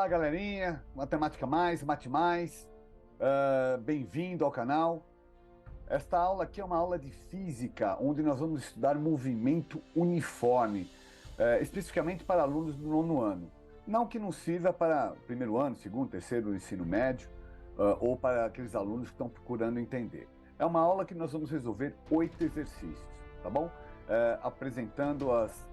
Fala galerinha, Matemática Mais, Mate Mais, bem-vindo ao canal. Esta aula aqui é uma aula de física, onde nós vamos estudar movimento uniforme, especificamente para alunos do nono ano. Não que não sirva para primeiro ano, segundo, terceiro ensino médio, ou para aqueles alunos que estão procurando entender. É uma aula que nós vamos resolver 8 exercícios, tá bom? Apresentando as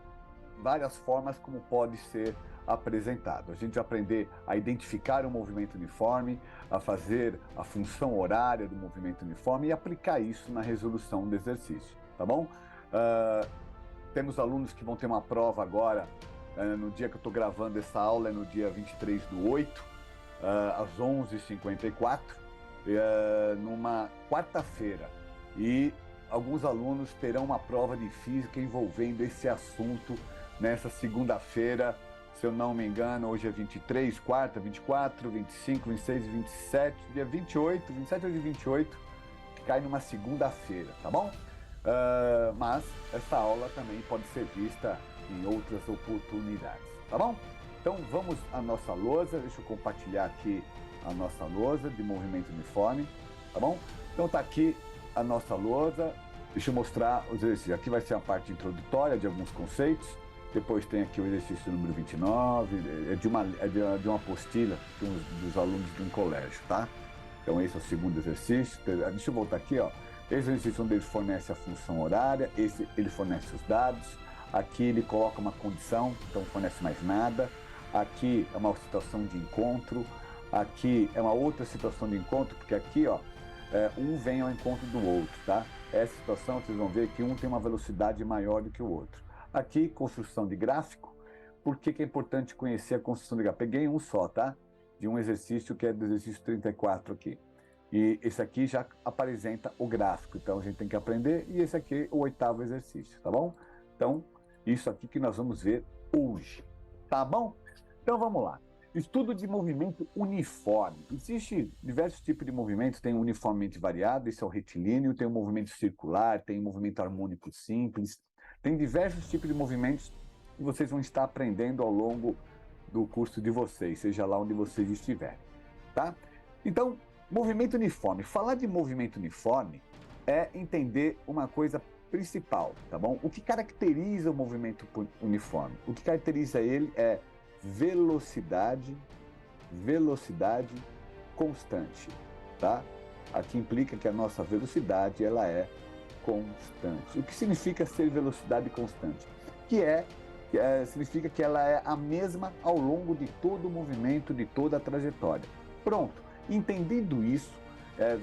várias formas como pode ser apresentado. A gente vai aprender a identificar o movimento uniforme, a fazer a função horária do movimento uniforme e aplicar isso na resolução do exercício, tá bom? Temos alunos que vão ter uma prova agora, no dia que eu estou gravando essa aula, é no dia 23/8, às 11h54, numa quarta-feira. E alguns alunos terão uma prova de física envolvendo esse assunto nessa segunda-feira, se eu não me engano, hoje é 23, quarta, 24, 25, 26 e 27, dia 28, 27 ou dia 28, que cai numa segunda-feira, tá bom? Mas essa aula também pode ser vista em outras oportunidades, tá bom? Então vamos à nossa lousa, deixa eu compartilhar aqui a nossa lousa de movimento uniforme, tá bom? Então tá aqui a nossa lousa, deixa eu mostrar os exercícios. Aqui vai ser a parte introdutória de alguns conceitos. Depois tem aqui o exercício número 29, é de uma apostila dos alunos de um colégio, tá? Então esse é o segundo exercício. Deixa eu voltar aqui, ó. Esse exercício onde ele fornece a função horária, esse ele fornece os dados, aqui ele coloca uma condição, então fornece mais nada. Aqui é uma situação de encontro, aqui é uma outra situação de encontro, porque aqui, ó, um vem ao encontro do outro, tá? Essa situação, vocês vão ver que um tem uma velocidade maior do que o outro. Aqui, construção de gráfico. Por que é importante conhecer a construção de gráfico? Peguei um só, tá? De um exercício que é do exercício 34 aqui. E esse aqui já apresenta o gráfico, então a gente tem que aprender. E esse aqui é o 8º exercício, tá bom? Então, isso aqui que nós vamos ver hoje, tá bom? Então vamos lá. Estudo de movimento uniforme. Existem diversos tipos de movimentos, tem o uniformemente variado, esse é o retilíneo, tem o movimento circular, tem o movimento harmônico simples, tem diversos tipos de movimentos que vocês vão estar aprendendo ao longo do curso de vocês, seja lá onde vocês estiverem, tá? Então, movimento uniforme. Falar de movimento uniforme é entender uma coisa principal, tá bom? O que caracteriza o movimento uniforme? O que caracteriza ele é velocidade constante, tá? Aqui implica que a nossa velocidade ela é constante. O que significa ser velocidade constante? Significa que ela é a mesma ao longo de todo o movimento, de toda a trajetória. Pronto. Entendendo isso,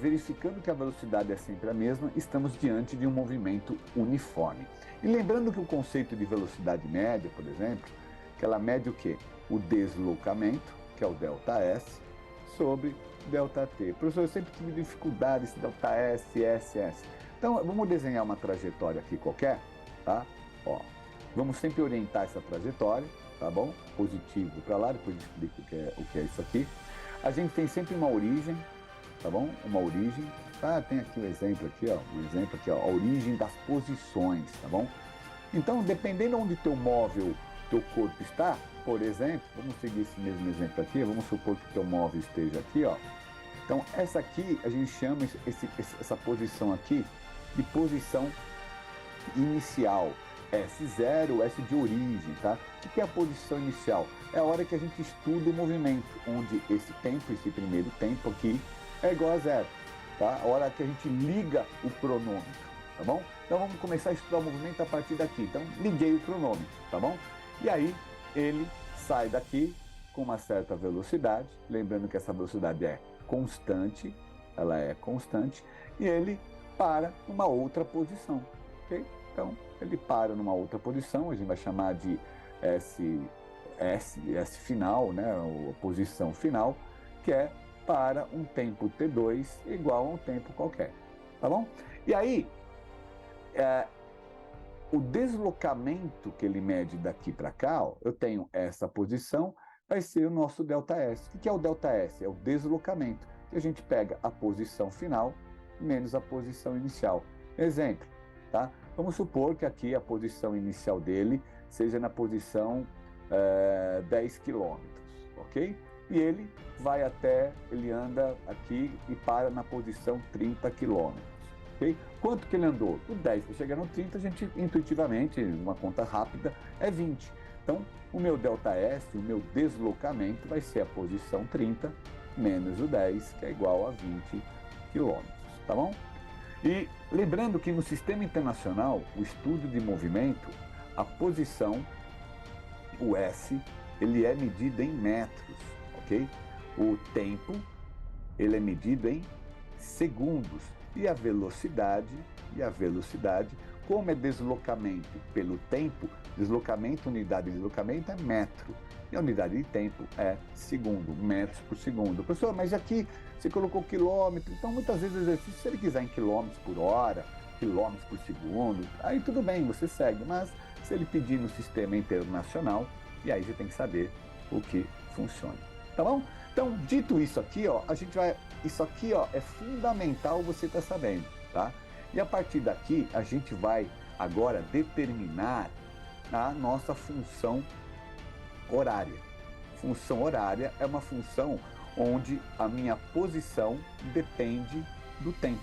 verificando que a velocidade é sempre a mesma, estamos diante de um movimento uniforme. E lembrando que o conceito de velocidade média, por exemplo, que ela mede o quê? O deslocamento, que é o ΔS, sobre ΔT. Professor, eu sempre tive dificuldade esse ΔS, SS. Então, vamos desenhar uma trajetória aqui qualquer, tá? Ó, vamos sempre orientar essa trajetória, tá bom? Positivo para lá, depois eu explico o que é isso aqui. A gente tem sempre uma origem, tá bom? Uma origem, tá? Tem aqui o exemplo aqui, ó, a origem das posições, tá bom? Então, dependendo onde teu móvel, teu corpo está, por exemplo, vamos seguir esse mesmo exemplo aqui, vamos supor que teu móvel esteja aqui, ó. Então, essa aqui, a gente chama essa posição aqui de posição inicial. S0, S de origem, tá? O que é a posição inicial? É a hora que a gente estuda o movimento, onde esse tempo, esse primeiro tempo aqui, é igual a 0, tá? A hora que a gente liga o cronômetro, tá bom? Então vamos começar a estudar o movimento a partir daqui. Então, liguei o cronômetro, tá bom? E aí, ele sai daqui com uma certa velocidade, lembrando que essa velocidade é constante, ela é constante, e ele para numa outra posição, ok? Então, ele para numa outra posição, a gente vai chamar de S final, né, a posição final, que é para um tempo T2 igual a um tempo qualquer, tá bom? E aí, o deslocamento que ele mede daqui para cá, ó, eu tenho essa posição, vai ser o nosso ΔS. O que é o ΔS? É o deslocamento, que a gente pega a posição final menos a posição inicial. Exemplo, tá? Vamos supor que aqui a posição inicial dele seja na posição 10 km, ok? e ele ele anda aqui e para na posição 30 km. Okay? Quanto que ele andou? Do 10 para chegar no 30, a gente intuitivamente, uma conta rápida, é 20. Então, o meu ΔS, o meu deslocamento, vai ser a posição 30 menos o 10, que é igual a 20 km, tá bom? E lembrando que no sistema internacional, o estudo de movimento, a posição, o S, ele é medido em metros, ok? O tempo, ele é medido em segundos. E a velocidade, como é deslocamento pelo tempo, unidade de deslocamento é metro. E a unidade de tempo é segundo, metros por segundo. Professor, mas aqui você colocou quilômetro, então muitas vezes o exercício, se ele quiser em quilômetros por hora, quilômetros por segundo, aí tudo bem, você segue. Mas se ele pedir no sistema internacional, e aí você tem que saber o que funciona. Tá bom? Então, dito isso aqui, ó, isso aqui, ó, é fundamental você estar sabendo, tá? E a partir daqui, a gente vai agora determinar a nossa função horária. Função horária é uma função onde a minha posição depende do tempo,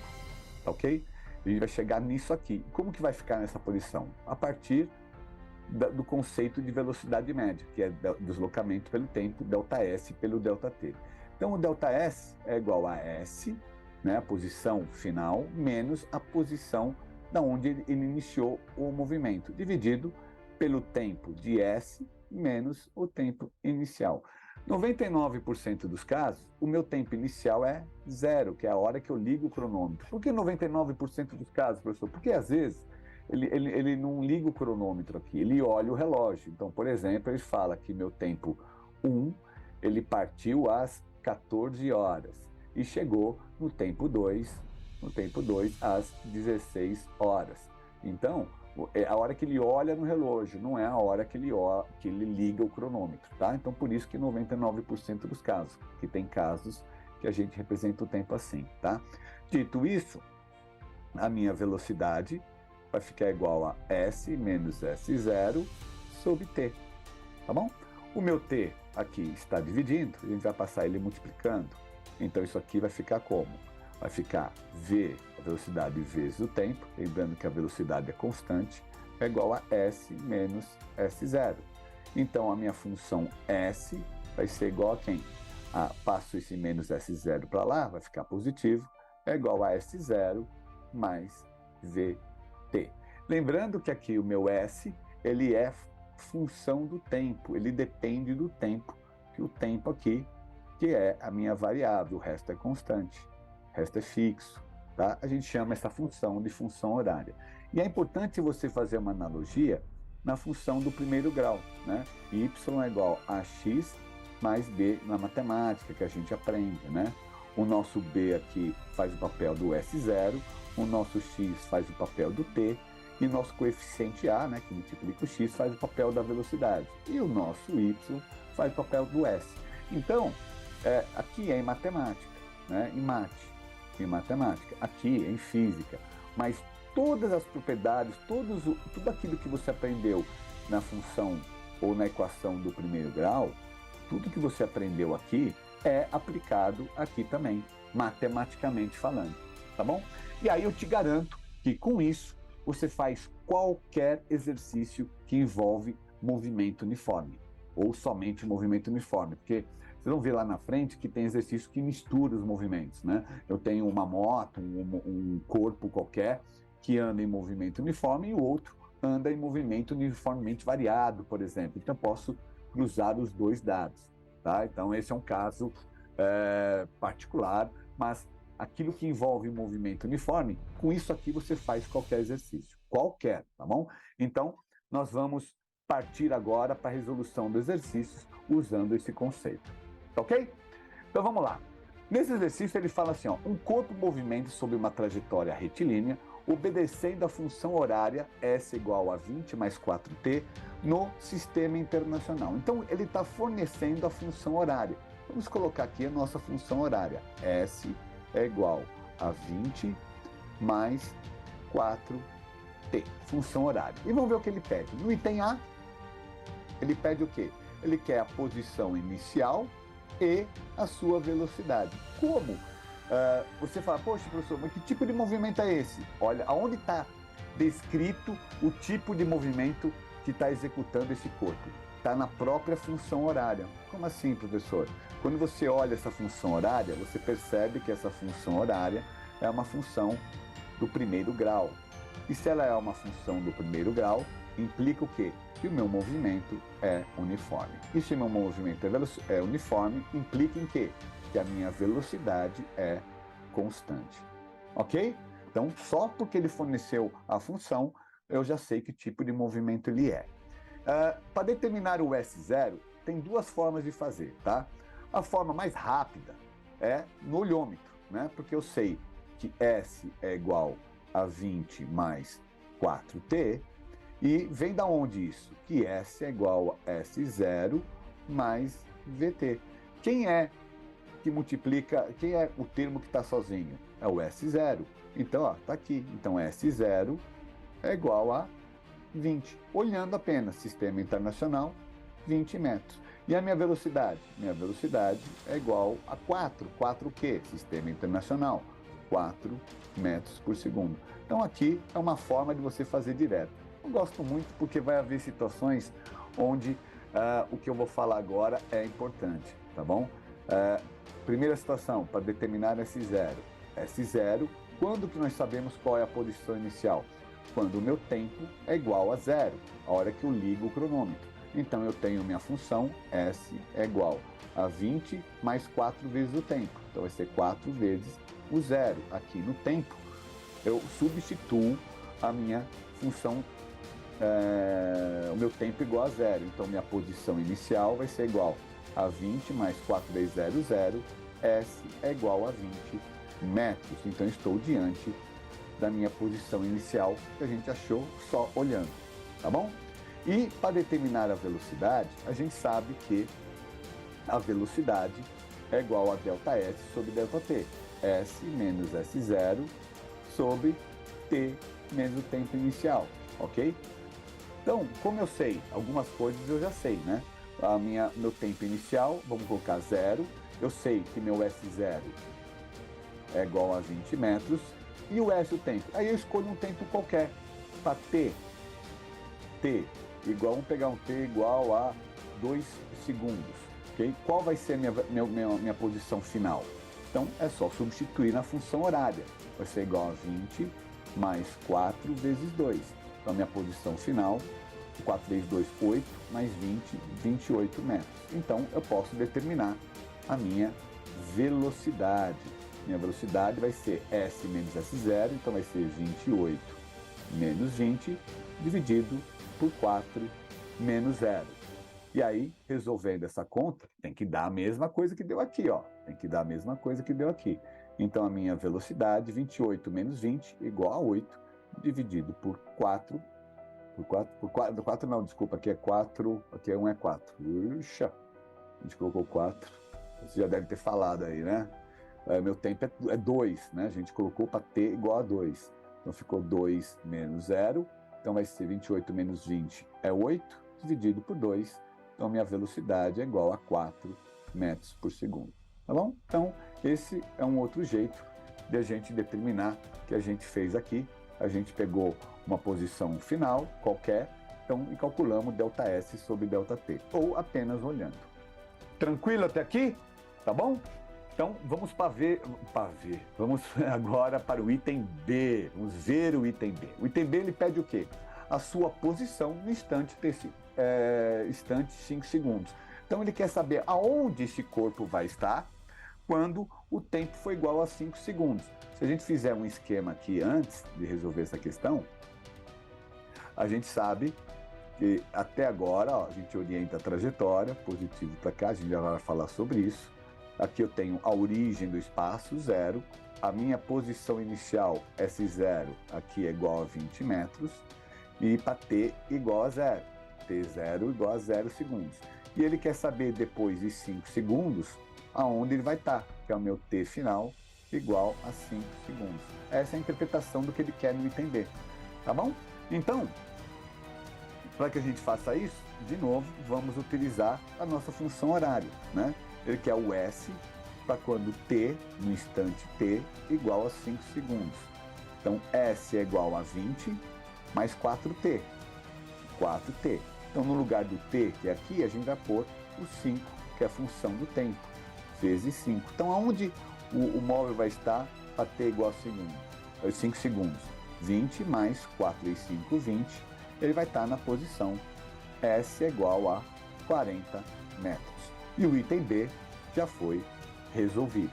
tá ok? A gente vai chegar nisso aqui. Como que vai ficar nessa posição? A partir do conceito de velocidade média, que é deslocamento pelo tempo, ΔS pelo ΔT. Então, o ΔS é igual a S, né, a posição final, menos a posição da onde ele iniciou o movimento, dividido pelo tempo de S menos o tempo inicial. 99% dos casos, o meu tempo inicial é 0, que é a hora que eu ligo o cronômetro. Por que 99% dos casos, professor? Porque às vezes ele não liga o cronômetro aqui, ele olha o relógio. Então, por exemplo, ele fala que meu tempo 1, ele partiu às 14 horas e chegou no tempo 2 às 16 horas. Então, é a hora que ele olha no relógio, não é a hora que ele liga o cronômetro, tá? Então, por isso que 99% dos casos, que tem casos que a gente representa o tempo assim, tá? Dito isso, a minha velocidade vai ficar igual a S menos S0 sobre T, tá bom? O meu T aqui está dividindo, a gente vai passar ele multiplicando. Então, isso aqui vai ficar como? Vai ficar V, a velocidade vezes o tempo, lembrando que a velocidade é constante, é igual a S menos S0. Então, a minha função S vai ser igual a quem? Passo esse menos S0 para lá, vai ficar positivo, é igual a S0 mais VT. Lembrando que aqui o meu S, ele é função do tempo, ele depende do tempo, que o tempo aqui, que é a minha variável, o resto é constante, o resto é fixo, tá? A gente chama essa função de função horária. E é importante você fazer uma analogia na função do primeiro grau, né? Y é igual a x mais b na matemática, que a gente aprende, né? O nosso b aqui faz o papel do S0, o nosso x faz o papel do t, e o nosso coeficiente a, né, que multiplica o x, faz o papel da velocidade. E o nosso y faz o papel do s. Então, aqui é em matemática, né? Em matemática, aqui é em física, mas todas as propriedades, tudo aquilo que você aprendeu na função ou na equação do primeiro grau, tudo que você aprendeu aqui é aplicado aqui também, matematicamente falando, tá bom? E aí eu te garanto que com isso você faz qualquer exercício que envolve movimento uniforme, ou somente movimento uniforme, porque vocês vão ver lá na frente que tem exercício que mistura os movimentos, né? Eu tenho uma moto, um corpo qualquer, que anda em movimento uniforme e o outro anda em movimento uniformemente variado, por exemplo. Então, eu posso cruzar os dois dados, tá? Então, esse é um caso particular, mas aquilo que envolve movimento uniforme, com isso aqui você faz qualquer exercício, qualquer, tá bom? Então, nós vamos partir agora para a resolução dos exercícios usando esse conceito, tá ok? Então, vamos lá. Nesse exercício, ele fala assim, ó, um corpo movimenta sobre uma trajetória retilínea, obedecendo a função horária S igual a 20 mais 4t no sistema internacional. Então, ele está fornecendo a função horária. Vamos colocar aqui a nossa função horária. S é igual a 20 mais 4t, função horária. E vamos ver o que ele pede. No item A, ele pede o quê? Ele quer a posição inicial e a sua velocidade. Como? Você fala, poxa, professor, mas que tipo de movimento é esse? Olha, aonde está descrito o tipo de movimento que está executando esse corpo? Está na própria função horária. Como assim, professor? Quando você olha essa função horária, você percebe que essa função horária é uma função do primeiro grau. E se ela é uma função do primeiro grau, implica o quê? Que o meu movimento é uniforme. E se o meu movimento é uniforme, implica em quê? Que a minha velocidade é constante. Ok? Então, só porque ele forneceu a função, eu já sei que tipo de movimento ele é. Para determinar o S0, tem duas formas de fazer, tá? A forma mais rápida é no olhômetro, né? Porque eu sei que S é igual a 20 mais 4t, e vem da onde isso? Que S é igual a S0 mais VT. Quem é que multiplica, quem é o termo que está sozinho? É o S0. Então, ó, tá aqui. Então, S0 é igual a 20. Olhando apenas, sistema internacional, 20 metros. E a minha velocidade? Minha velocidade é igual a 4. 4 o quê? Sistema internacional, 4 metros por segundo. Então, aqui é uma forma de você fazer direto. Eu gosto muito porque vai haver situações onde o que eu vou falar agora é importante, tá bom? Primeira situação, para determinar S0. S0, quando que nós sabemos qual é a posição inicial? Quando o meu tempo é igual a zero, a hora que eu ligo o cronômetro. Então eu tenho minha função S é igual a 20 mais 4 vezes o tempo. Então vai ser 4 vezes o zero. Aqui no tempo, eu substituo a minha função, o meu tempo igual a zero. Então minha posição inicial vai ser igual a 20 mais 4 vezes 0, 0. S é igual a 20 metros. Então estou diante da minha posição inicial, que a gente achou só olhando, tá bom? E para determinar a velocidade, a gente sabe que a velocidade é igual a ΔS sobre ΔT. S menos S0 sobre T menos o tempo inicial, ok? Então, como eu sei, algumas coisas eu já sei, né? Meu tempo inicial, vamos colocar 0. Eu sei que meu S0 é igual a 20 metros. E o S, o tempo? Aí eu escolho um tempo qualquer. Para T igual, vamos pegar um T igual a 2 segundos. Okay? Qual vai ser minha posição final? Então é só substituir na função horária. Vai ser igual a 20 mais 4 vezes 2. Então minha posição final, 4 vezes 2, 8, mais 20, 28 metros. Então eu posso determinar a minha velocidade. Minha velocidade vai ser S menos S0, então vai ser 28 menos 20, dividido por 4 menos 0. E aí, resolvendo essa conta, tem que dar a mesma coisa que deu aqui, ó. Tem que dar a mesma coisa que deu aqui. Então, a minha velocidade, 28 menos 20, igual a 8, dividido por 4. Por 4 não, desculpa, aqui é 4, aqui é 1 é 4. Puxa, a gente colocou 4. Você já deve ter falado aí, né? Meu tempo é 2, né? A gente colocou para T igual a 2. Então ficou 2 menos 0. Então vai ser 28 menos 20 é 8, dividido por 2. Então minha velocidade é igual a 4 metros por segundo. Tá bom? Então esse é um outro jeito de a gente determinar que a gente fez aqui. A gente pegou uma posição final qualquer, então, e calculamos ΔS sobre ΔT, ou apenas olhando. Tranquilo até aqui? Tá bom? Então, vamos Vamos agora para o item B. Vamos ver o item B. O item B, ele pede o quê? A sua posição no instante 5 segundos. Então, ele quer saber aonde esse corpo vai estar quando o tempo for igual a 5 segundos. Se a gente fizer um esquema aqui antes de resolver essa questão, a gente sabe que até agora, ó, a gente orienta a trajetória, positivo para cá, a gente já vai falar sobre isso. Aqui eu tenho a origem do espaço, 0. A minha posição inicial, S0, aqui é igual a 20 metros. E para T igual a 0. T0 igual a 0 segundos. E ele quer saber, depois de 5 segundos, aonde ele vai estar, que é o meu T final, igual a 5 segundos. Essa é a interpretação do que ele quer no item B. Tá bom? Então, para que a gente faça isso, de novo, vamos utilizar a nossa função horária, né? ele quer o S para quando t, no instante t, igual a 5 segundos. Então, S é igual a 20 mais 4t. 4t. Então, no lugar do t, que é aqui, a gente vai pôr o 5, que é a função do tempo, vezes 5. Então, aonde o móvel vai estar para t igual a 5 segundos? 20 mais 4 vezes 5, 20. Ele vai estar na posição S é igual a 40 metros. E o item B já foi resolvido.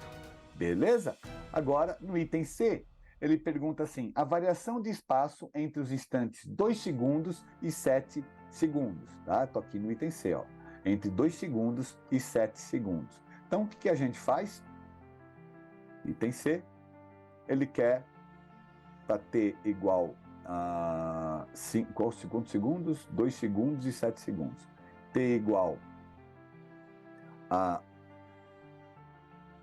Beleza? Agora, no item C, ele pergunta assim, a variação de espaço entre os instantes 2 segundos e 7 segundos. Tá? Estou aqui no item C, ó, entre 2 segundos e 7 segundos. Então, o que a gente faz? Item C, ele quer para t igual a 5 segundos, 2 segundos e 7 segundos. T igual a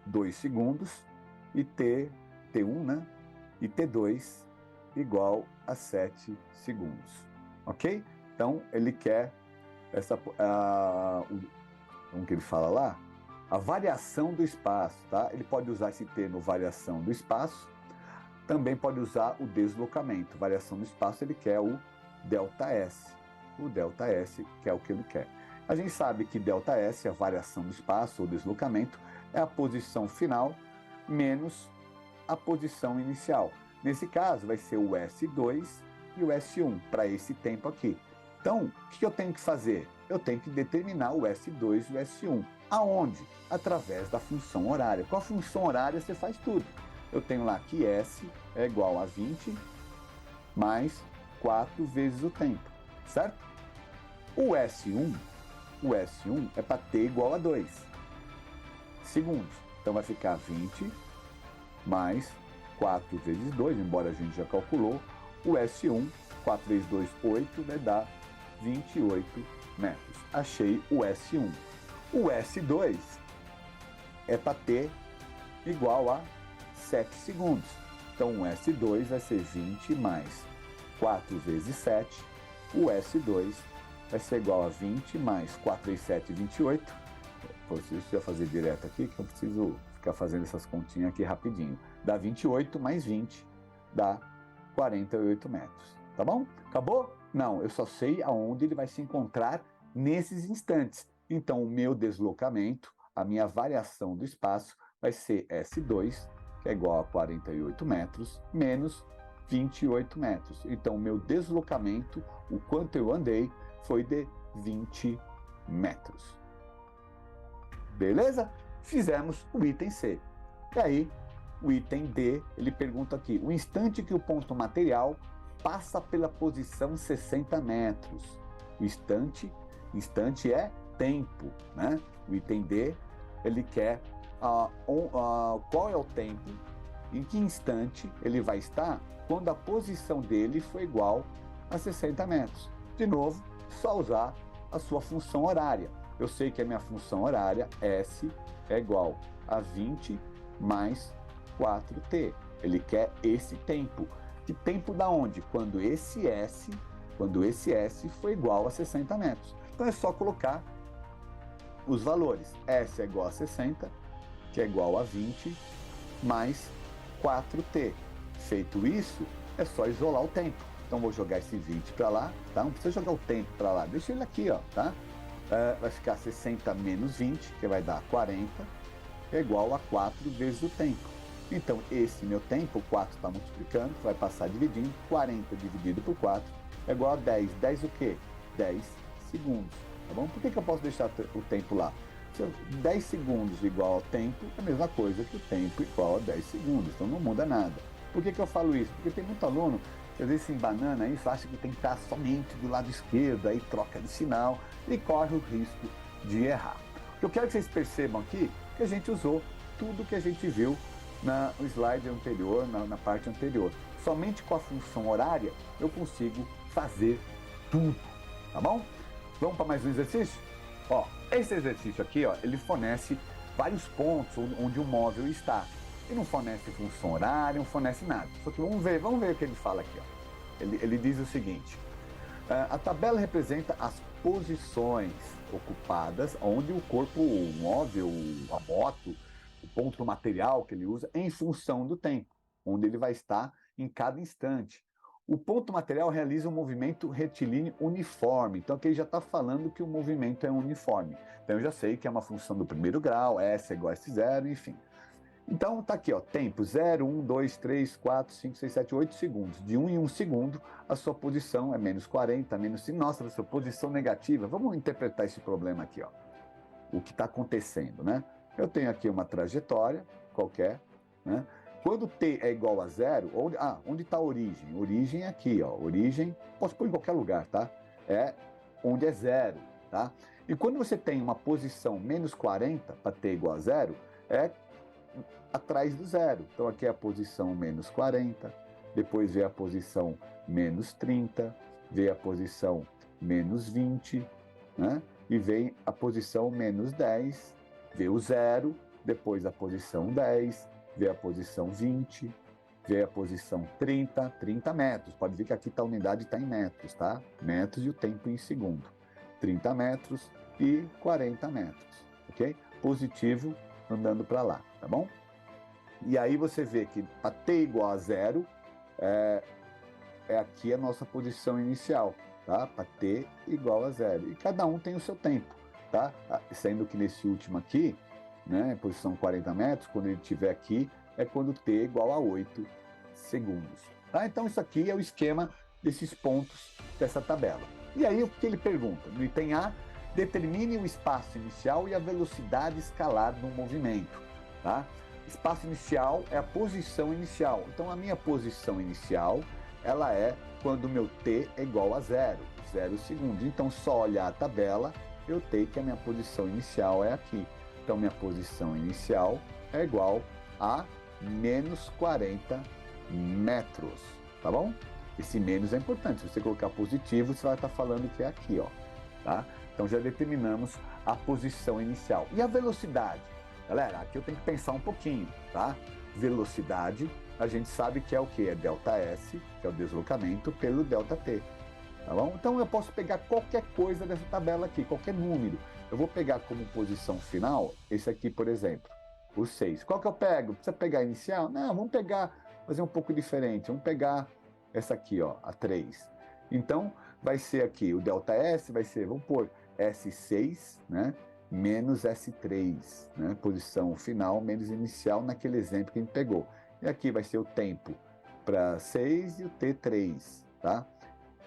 2 segundos e T1, né? E T2 igual a 7 segundos. Ok? Então, ele quer essa, como que ele fala lá? A variação do espaço, tá? Ele pode usar esse termo variação do espaço, também pode usar o deslocamento. Variação do espaço, ele quer o ΔS. O ΔS, que é o que ele quer. A gente sabe que ΔS, a variação do espaço ou deslocamento, é a posição final menos a posição inicial. Nesse caso, vai ser o S2 e o S1 para esse tempo aqui. Então, o que eu tenho que fazer? Eu tenho que determinar o S2 e o S1. Aonde? Através da função horária. Com a função horária, você faz tudo. Eu tenho lá que S é igual a 20 mais 4 vezes o tempo, certo? O S1 é para t igual a 2 segundos. Então vai ficar 20 mais 4 vezes 2, embora a gente já calculou. O S1, 4 vezes 2, 8, vai dar 28 metros. Achei o S1. O S2 é para t igual a 7 segundos. Então o S2 vai ser 20 mais 4 vezes 7. O S2 vai ser igual a 20 mais 4 vezes 7, 28. Deixa eu fazer direto aqui, que eu preciso ficar fazendo essas continhas aqui rapidinho. Dá 28 mais 20, dá 48 metros. Tá bom? Acabou? Não, eu só sei aonde ele vai se encontrar nesses instantes. Então, o meu deslocamento, a minha variação do espaço, vai ser S2, que é igual a 48 metros, menos 28 metros. Então, o meu deslocamento, o quanto eu andei, foi de 20 metros. Beleza? Fizemos o item C. E aí, o item D, ele pergunta aqui, o instante que o ponto material passa pela posição 60 metros. O instante é tempo, né? O item D, ele quer qual é o tempo, em que instante ele vai estar quando a posição dele for igual a 60 metros. De novo, só usar a sua função horária. Eu sei que a minha função horária, S, é igual a 20 mais 4t. Ele quer esse tempo. Que tempo da onde? Quando esse S for igual a 60 metros. Então é só colocar os valores. S é igual a 60, que é igual a 20, mais 4t. Feito isso, é só isolar o tempo. Então vou jogar esse 20 para lá, tá? Não precisa jogar o tempo para lá, deixa ele aqui, ó, tá? Vai ficar 60 menos 20, que vai dar 40, é igual a 4 vezes o tempo. Então, esse meu tempo, o 4 está multiplicando, vai passar dividindo, 40 dividido por 4 é igual a 10. 10 o quê? 10 segundos, tá bom? Por que eu posso deixar o tempo lá? 10 segundos igual ao tempo é a mesma coisa que o tempo igual a 10 segundos, então não muda nada. Por que eu falo isso? Porque tem muito aluno que às vezes se embanana isso, acha que tem que estar somente do lado esquerdo, aí troca de sinal e corre o risco de errar. O que eu quero que vocês percebam aqui é que a gente usou tudo que a gente viu no slide anterior, na parte anterior. Somente com a função horária eu consigo fazer tudo, tá bom? Vamos para mais um exercício? Ó, esse exercício aqui, ó, ele fornece vários pontos onde o móvel está. Ele não fornece função horária, não fornece nada. Só que vamos ver o que ele fala aqui, ó. Ele diz o seguinte, A tabela representa as posições ocupadas onde o corpo móvel, a moto, o ponto do material que ele usa em função do tempo, onde ele vai estar em cada instante. O ponto material realiza um movimento retilíneo uniforme. Então aqui ele já está falando que o movimento é uniforme. Então eu já sei que é uma função do primeiro grau, S é igual a S0, enfim. Então tá aqui, ó, tempo 0, 1, 2, 3, 4, 5, 6, 7, 8 segundos. De 1 em 1 segundo, a sua posição é menos 40, menos 5. Nossa, a sua posição negativa. Vamos interpretar esse problema aqui, ó. O que está acontecendo, né? Eu tenho aqui uma trajetória qualquer, né? Quando t é igual a zero, onde está a origem? Origem é aqui, ó. Origem, posso pôr em qualquer lugar, tá? É onde é zero, tá? E quando você tem uma posição menos 40 para t igual a zero, é atrás do zero. Então aqui é a posição menos 40, depois vem a posição menos 30, vem a posição menos 20, né? E vem a posição menos 10, vem o zero, depois a posição 10, vem a posição 20, vem a posição 30 metros. Pode ver que aqui a unidade está em metros, tá? Metros e o tempo em segundo. 30 metros e 40 metros, ok? Positivo andando para lá, tá bom? E aí você vê que para t igual a zero, é aqui a nossa posição inicial, tá? Para t igual a zero. E cada um tem o seu tempo, tá? Sendo que nesse último aqui, né, posição 40 metros, quando ele estiver aqui, é quando t é igual a 8 segundos. Tá? Então isso aqui é o esquema desses pontos dessa tabela. E aí o que ele pergunta? No item A, determine o espaço inicial e a velocidade escalar do movimento, tá? Espaço inicial é a posição inicial. Então a minha posição inicial, ela é quando o meu t é igual a 0 segundos. Então só olhar a tabela, eu tenho que a minha posição inicial é aqui. Então minha posição inicial é igual a menos 40 metros, tá bom? Esse menos é importante. Se você colocar positivo, você vai estar falando que é aqui, ó, tá? Então já determinamos a posição inicial. E a velocidade? Galera, aqui eu tenho que pensar um pouquinho, tá? Velocidade, a gente sabe que é o quê? É ΔS, que é o deslocamento, pelo ΔT, tá bom? Então eu posso pegar qualquer coisa dessa tabela aqui, qualquer número. Eu vou pegar como posição final, esse aqui, por exemplo, o 6. Qual que eu pego? Precisa pegar a inicial? Não, vamos pegar, fazer um pouco diferente. Vamos pegar essa aqui, ó, a 3. Então, vai ser aqui, o ΔS vai ser, vamos pôr S6, né? Menos S3, né? Posição final menos inicial naquele exemplo que a gente pegou. E aqui vai ser o tempo para 6 e o T3, tá?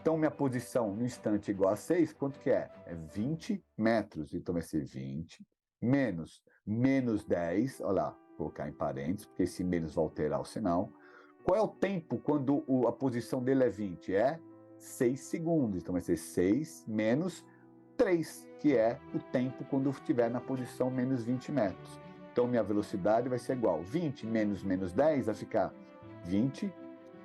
Então, minha posição no instante igual a 6, quanto que é? É 20 metros. Então, vai ser 20 menos 10, olha lá, vou colocar em parênteses, porque esse menos vai alterar o sinal. Qual é o tempo quando a posição dele é 20? É 6 segundos. Então, vai ser 6 menos 3, que é o tempo quando eu estiver na posição menos 20 metros. Então, minha velocidade vai ser igual 20 menos 10, vai ficar 20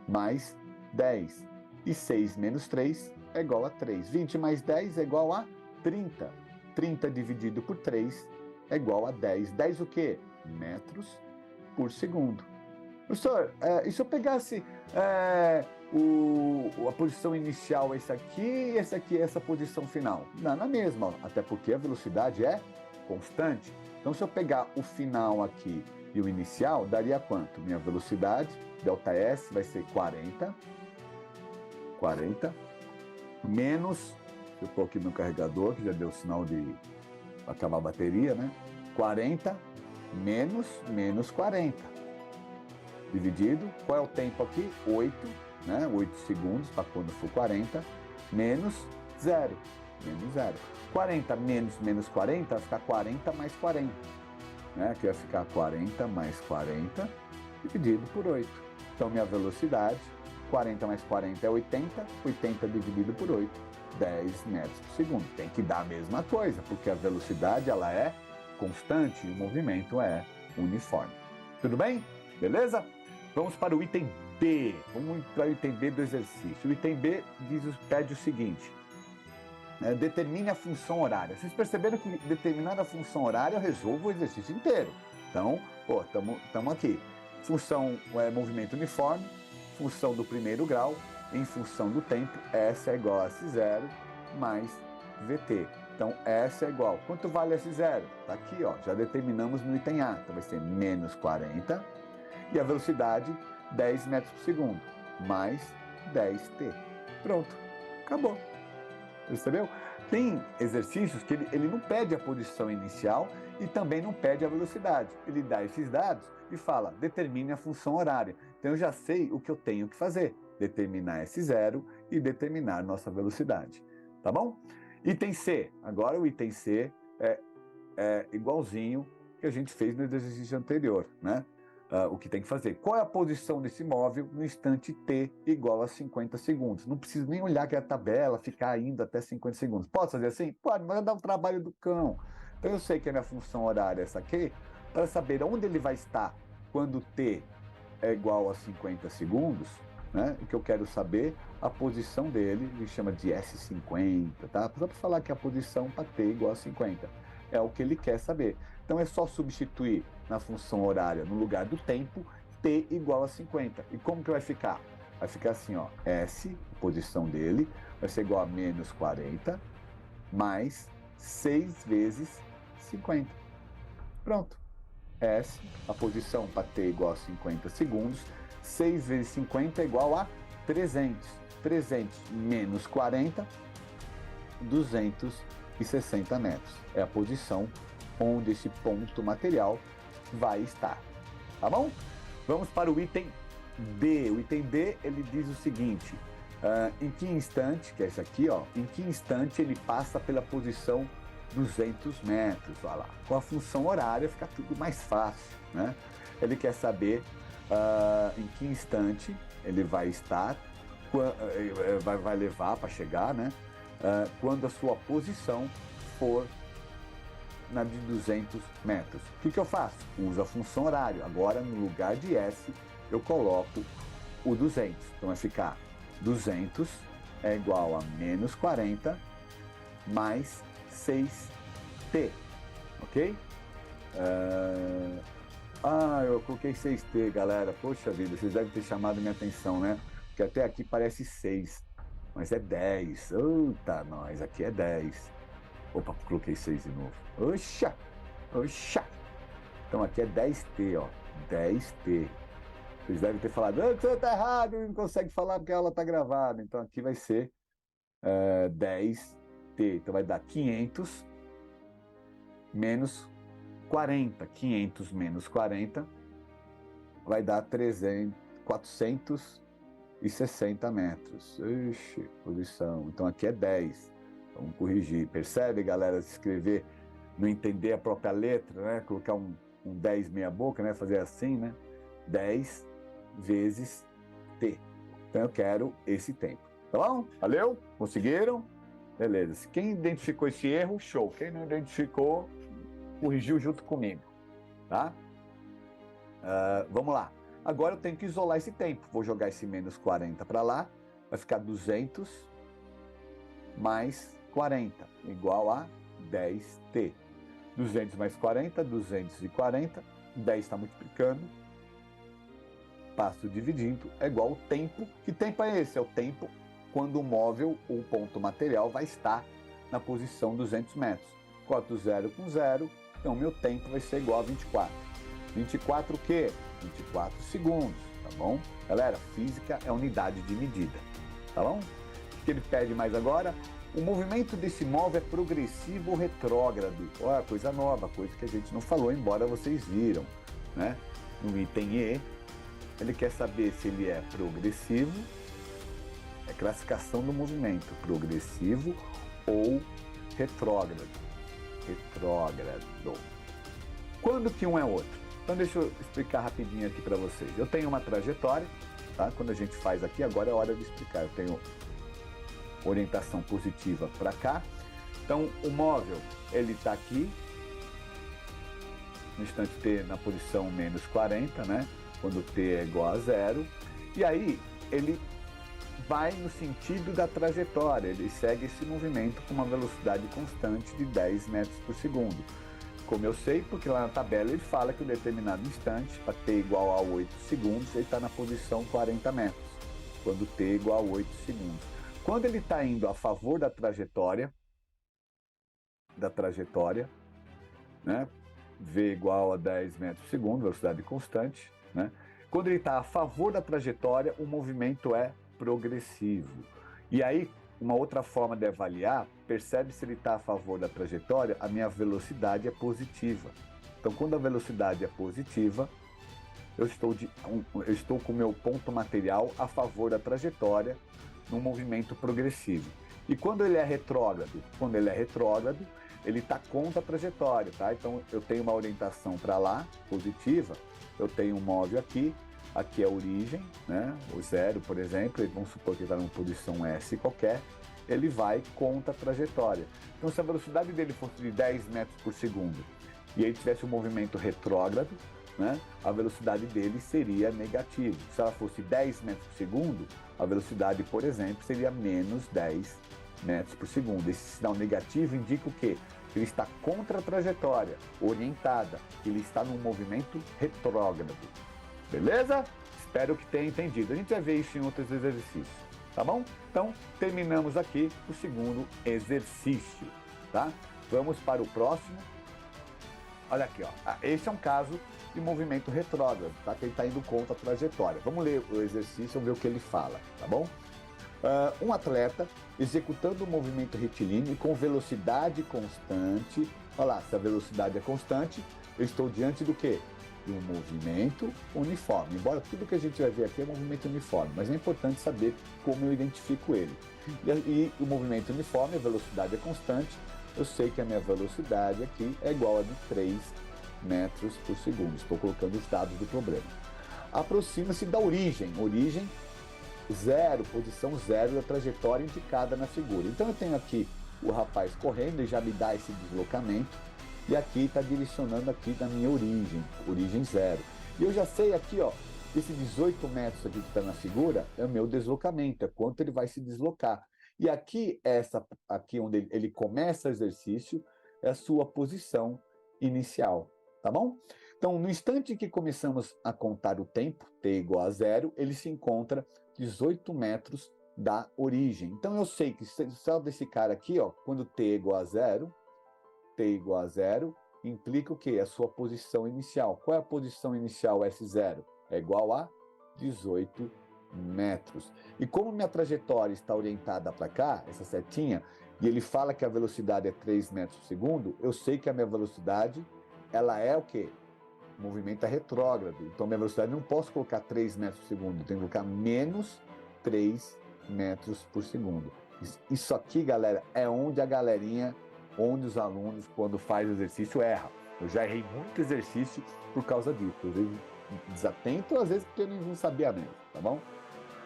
mais 10. E 6 menos 3 é igual a 3. 20 mais 10 é igual a 30. 30 dividido por 3 é igual a 10. 10 o quê? Metros por segundo. Professor, e se eu pegasse a posição inicial, esse aqui, essa posição final? Não, na mesma, ó, até porque a velocidade é constante. Então, se eu pegar o final aqui e o inicial, daria quanto? Minha velocidade, ΔS, vai ser 40, menos, eu pôr aqui meu carregador, que já deu sinal de acabar a bateria, né? 40 menos 40. Dividido, qual é o tempo aqui? 8, né? 8 segundos para quando for 40, menos 0. 40 menos 40 vai ficar 40 mais 40. Né? Aqui vai ficar 40 mais 40 dividido por 8. Então, minha velocidade, 40 mais 40 é 80, 80 dividido por 8, 10 metros por segundo. Tem que dar a mesma coisa, porque a velocidade ela é constante e o movimento é uniforme. Tudo bem? Beleza? Vamos para o item B. Vamos para o item B do exercício. O item B pede o seguinte. Determine a função horária. Vocês perceberam que determinar a função horária eu resolvo o exercício inteiro. Então, estamos aqui. Função movimento uniforme, função do primeiro grau, em função do tempo, S é igual a S0 mais VT. Então, S é igual. Quanto vale S0? Está aqui, ó, já determinamos no item A. Então, vai ser menos 40 e a velocidade 10 metros por segundo, mais 10t. Pronto, acabou. Percebeu? Tem exercícios que ele não pede a posição inicial e também não pede a velocidade. Ele dá esses dados e fala, determine a função horária. Então eu já sei o que eu tenho que fazer, determinar S0 e determinar nossa velocidade. Tá bom? Item C. Agora o item C é igualzinho que a gente fez no exercício anterior, né? O que tem que fazer. Qual é a posição desse móvel no instante t igual a 50 segundos? Não preciso nem olhar que a tabela, ficar indo até 50 segundos. Posso fazer assim? Pode, mas dá um trabalho do cão. Então eu sei que a minha função horária é essa aqui, para saber onde ele vai estar quando t é igual a 50 segundos, né? O que eu quero saber, a posição dele, ele chama de S50, tá? Só para falar que a posição para t igual a 50. É o que ele quer saber. Então é só substituir na função horária, no lugar do tempo, t igual a 50. E como que vai ficar? Vai ficar assim, ó, S, posição dele, vai ser igual a menos 40, mais 6 vezes 50. Pronto. S, a posição para t igual a 50 segundos, 6 vezes 50 é igual a 300. 300 menos 40, 260 metros. É a posição onde esse ponto material vai estar. Tá bom? Vamos para o item D. O item D, ele diz o seguinte, em que instante, que é esse aqui, ó, em que instante ele passa pela posição 200 metros, olha lá. Com a função horária fica tudo mais fácil, né? Ele quer saber em que instante ele vai estar, vai levar para chegar, né? Quando a sua posição for na de 200 metros. O que eu faço? Uso a função horária. Agora, no lugar de S, eu coloco o 200. Então, vai ficar 200 é igual a menos 40 mais 6t. Ok? Eu coloquei 6t, galera. Poxa vida, vocês devem ter chamado minha atenção, né? Porque até aqui parece 6, mas é 10. Eita, nós, aqui é 10. Opa, coloquei 6 de novo. Oxa! Oxa! Então aqui é 10t, ó. 10t. Vocês devem ter falado, você tá errado, não consegue falar porque a aula tá gravada. Então aqui vai ser 10t. Então vai dar 500 menos 40. 500 menos 40 vai dar 460 metros. Ixi, posição. Então aqui é 10. Vamos corrigir. Percebe, galera? Se escrever, não entender a própria letra, né? Colocar um 10 meia boca, né? Fazer assim, né? 10 vezes t. Então eu quero esse tempo. Tá bom? Valeu? Conseguiram? Beleza. Quem identificou esse erro, show. Quem não identificou, corrigiu junto comigo. Tá? Vamos lá. Agora eu tenho que isolar esse tempo. Vou jogar esse menos 40 para lá. Vai ficar 200 mais 40, igual a 10t. 200 mais 40, 240. 10 está multiplicando. Passo dividindo, é igual ao tempo. Que tempo é esse? É o tempo quando o móvel ou o ponto material vai estar na posição 200 metros. Corto 0 com 0, então meu tempo vai ser igual a 24. 24 o quê? 24 segundos, tá bom? Galera, física é unidade de medida, tá bom? O que ele pede mais agora? O movimento desse móvel é progressivo ou retrógrado? Olha, coisa nova, coisa que a gente não falou, embora vocês viram, né? No item E, ele quer saber se ele é progressivo, é classificação do movimento, progressivo ou retrógrado. Retrógrado. Quando que um é outro? Então deixa eu explicar rapidinho aqui para vocês. Eu tenho uma trajetória, tá? Quando a gente faz aqui, agora é hora de explicar. Eu tenho orientação positiva para cá. Então o móvel, ele está aqui, no instante t na posição menos 40, né? Quando t é igual a 0. E aí ele vai no sentido da trajetória, ele segue esse movimento com uma velocidade constante de 10 metros por segundo. Como eu sei, porque lá na tabela ele fala que em determinado instante, para t igual a 8 segundos, ele está na posição 40 metros. quando t é igual a 8 segundos. Quando ele está indo a favor da trajetória, né? V igual a 10 metros por segundo, velocidade constante, né? Quando ele está a favor da trajetória, o movimento é progressivo. E aí, uma outra forma de avaliar, percebe se ele está a favor da trajetória, a minha velocidade é positiva. Então, quando a velocidade é positiva, eu estou com o meu ponto material a favor da trajetória, num movimento progressivo. E quando ele é retrógrado? Quando ele é retrógrado, ele está contra a trajetória, tá? Então, eu tenho uma orientação para lá, positiva, eu tenho um móvel aqui é a origem, né? O zero, por exemplo, vamos supor que está numa posição S qualquer, ele vai contra a trajetória. Então, se a velocidade dele fosse de 10 metros por segundo e ele tivesse um movimento retrógrado, né? A velocidade dele seria negativa. Se ela fosse 10 metros por segundo, a velocidade, por exemplo, seria menos 10 metros por segundo. Esse sinal negativo indica o quê? Ele está contra a trajetória, orientada, ele está num movimento retrógrado. Beleza? Espero que tenha entendido. A gente vai ver isso em outros exercícios, tá bom? Então, terminamos aqui o segundo exercício, tá? Vamos para o próximo. Olha aqui, ó. Esse é um caso de movimento retrógrado, tá? Que ele está indo contra a trajetória. Vamos ler o exercício e ver o que ele fala, tá bom? Um atleta executando um movimento retilíneo com velocidade constante. Olha lá, se a velocidade é constante, eu estou diante do quê? De um movimento uniforme. Embora tudo que a gente vai ver aqui é movimento uniforme, mas é importante saber como eu identifico ele. E o movimento uniforme, a velocidade é constante, eu sei que a minha velocidade aqui é igual a de 3 metros por segundo. Estou colocando os dados do problema. Aproxima-se da origem. Origem, zero, posição zero da trajetória indicada na figura. Então eu tenho aqui o rapaz correndo e já me dá esse deslocamento. E aqui está direcionando aqui da minha origem zero. E eu já sei aqui, ó, esse 18 metros aqui que está na figura é o meu deslocamento, é quanto ele vai se deslocar. E aqui, aqui onde ele começa o exercício, é a sua posição inicial, tá bom? Então, no instante que começamos a contar o tempo, t igual a zero, ele se encontra 18 metros da origem. Então, eu sei que só desse cara aqui, ó, quando t igual a zero, implica o quê? A sua posição inicial. Qual é a posição inicial S0? É igual a 18 metros. E como minha trajetória está orientada para cá, essa setinha, e ele fala que a velocidade é 3 metros por segundo, eu sei que a minha velocidade, ela é o quê? O movimento é retrógrado. Então, minha velocidade não posso colocar 3 metros por segundo, eu tenho que colocar menos 3 metros por segundo. Isso aqui, galera, é onde os alunos, quando faz o exercício, erram. Eu já errei muito exercício por causa disso. Às vezes desatento, às vezes porque eu não sabia mesmo, tá bom?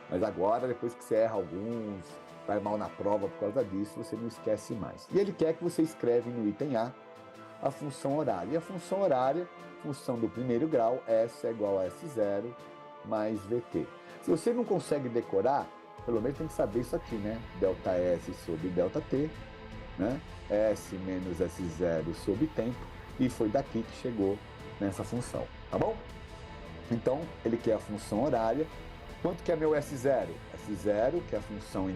Mas agora, depois que você erra alguns, vai mal na prova por causa disso, você não esquece mais. E ele quer que você escreve no item a função horária. E a função horária, função do primeiro grau, S é igual a S0 mais VT. Se você não consegue decorar, pelo menos tem que saber isso aqui, né? Delta S sobre delta T, né? S menos S0 sobre tempo, e foi daqui que chegou nessa função, tá bom? Então, ele quer a função horária. Quanto que é meu S0? S0, que é a função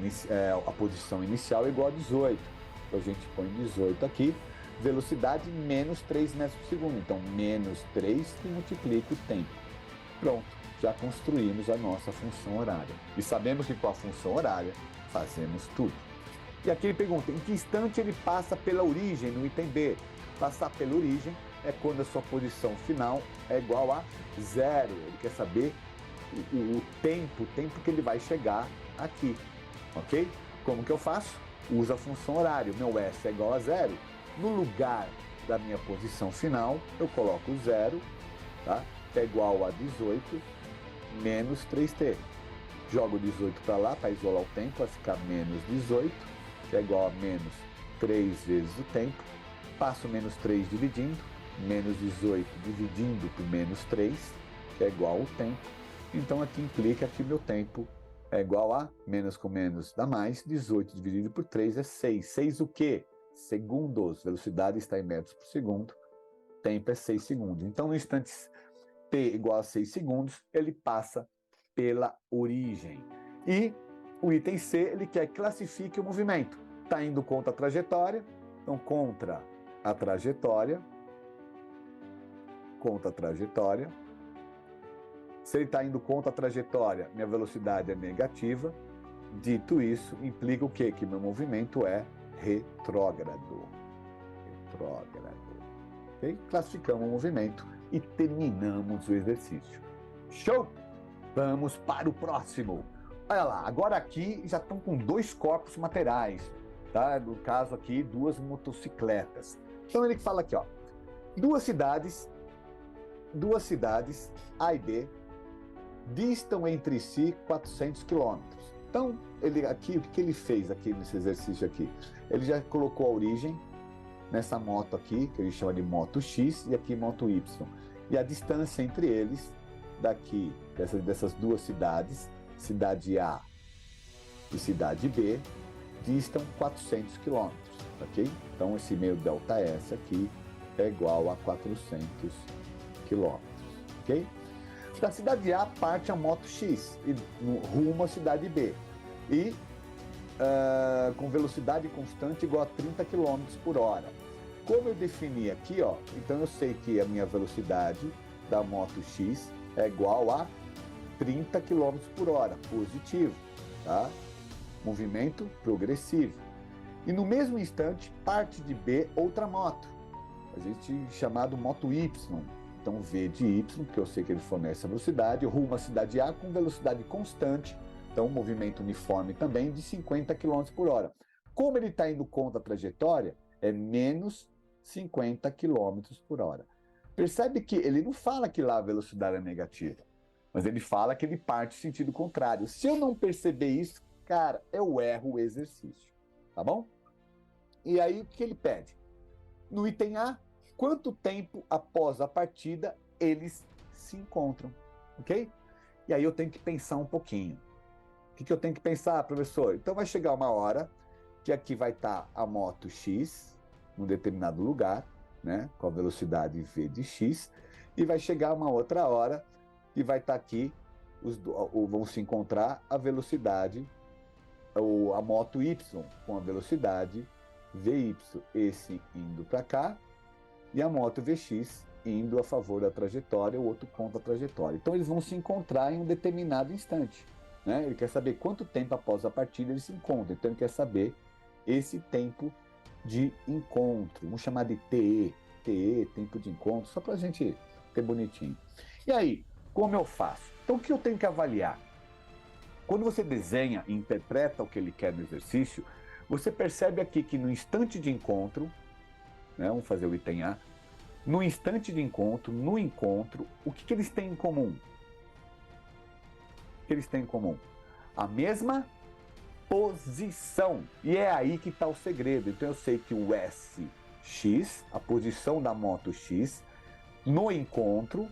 a posição inicial, é igual a 18. Então, a gente põe 18 aqui. Velocidade menos 3 metros por segundo. Então, menos 3 que multiplica o tempo. Pronto, já construímos a nossa função horária. E sabemos que com a função horária, fazemos tudo. E aqui ele pergunta, em que instante ele passa pela origem, no item B? Passar pela origem é quando a sua posição final é igual a zero. Ele quer saber o tempo que ele vai chegar aqui, ok? Como que eu faço? Uso a função horária. Meu S é igual a zero. No lugar da minha posição final, eu coloco zero, tá? É igual a 18 menos 3t. Jogo 18 para lá, para isolar o tempo, vai ficar menos 18, que é igual a menos 3 vezes o tempo. Passo menos 3 dividindo, menos 18 dividindo por menos 3, que é igual ao tempo. Então, aqui implica que meu tempo é igual a, menos com menos dá mais, 18 dividido por 3 é 6. 6 o quê? Segundos. Velocidade está em metros por segundo, tempo é 6 segundos. Então, no instante t igual a 6 segundos, ele passa pela origem. E o item C, ele quer que classifique o movimento. Está indo contra a trajetória, então contra a trajetória. Se ele está indo contra a trajetória, minha velocidade é negativa. Dito isso, implica o quê? Que meu movimento é retrógrado. Okay? Classificamos o movimento e terminamos o exercício. Show? Vamos para o próximo. Olha lá, agora aqui já estão com 2 corpos materiais, tá? No caso aqui, 2 motocicletas. Então ele fala aqui, ó, duas cidades, A e B, distam entre si 400 quilômetros. Então, ele aqui, o que ele fez aqui nesse exercício aqui? Ele já colocou a origem nessa moto aqui, que ele chama de moto X, e aqui moto Y. E a distância entre eles, daqui, dessas 2 cidades, cidade A e cidade B, distam 400 quilômetros, ok? Então, esse meio ΔS aqui é igual a 400 quilômetros, ok? Da cidade A parte a moto X e rumo à cidade B. E com velocidade constante igual a 30 km por hora. Como eu defini aqui, ó, então eu sei que a minha velocidade da moto X é igual a 30 km por hora, positivo, tá? Movimento progressivo. E no mesmo instante, parte de B outra moto, a gente chamado moto Y. Então, V de Y, que eu sei que ele fornece a velocidade, rumo à cidade A com velocidade constante, então movimento uniforme também, de 50 km por hora. Como ele está indo contra a trajetória, é menos 50 km por hora. Percebe que ele não fala que lá a velocidade é negativa, mas ele fala que ele parte em sentido contrário. Se eu não perceber isso, cara, eu erro o exercício, tá bom? E aí, o que ele pede? No item A, quanto tempo após a partida eles se encontram, ok? E aí eu tenho que pensar um pouquinho. O que eu tenho que pensar, professor? Então vai chegar uma hora que aqui vai estar a moto X, num determinado lugar, né, com a velocidade V de X, e vai chegar uma outra hora que vai estar aqui, vão se encontrar a velocidade, a moto Y com a velocidade VY, esse indo para cá, e a moto VX indo a favor da trajetória, o outro contra a trajetória. Então eles vão se encontrar em um determinado instante, né? Ele quer saber quanto tempo após a partida eles se encontram. Então ele quer saber esse tempo de encontro. Vamos chamar de TE, tempo de encontro, só para a gente ter bonitinho. E aí, como eu faço? Então o que eu tenho que avaliar? Quando você desenha e interpreta o que ele quer no exercício, você percebe aqui que no instante de encontro, né, vamos fazer o item A, no instante de encontro, no encontro, o que eles têm em comum? O que eles têm em comum? A mesma posição. E é aí que está o segredo. Então eu sei que o SX, a posição da moto X, no encontro,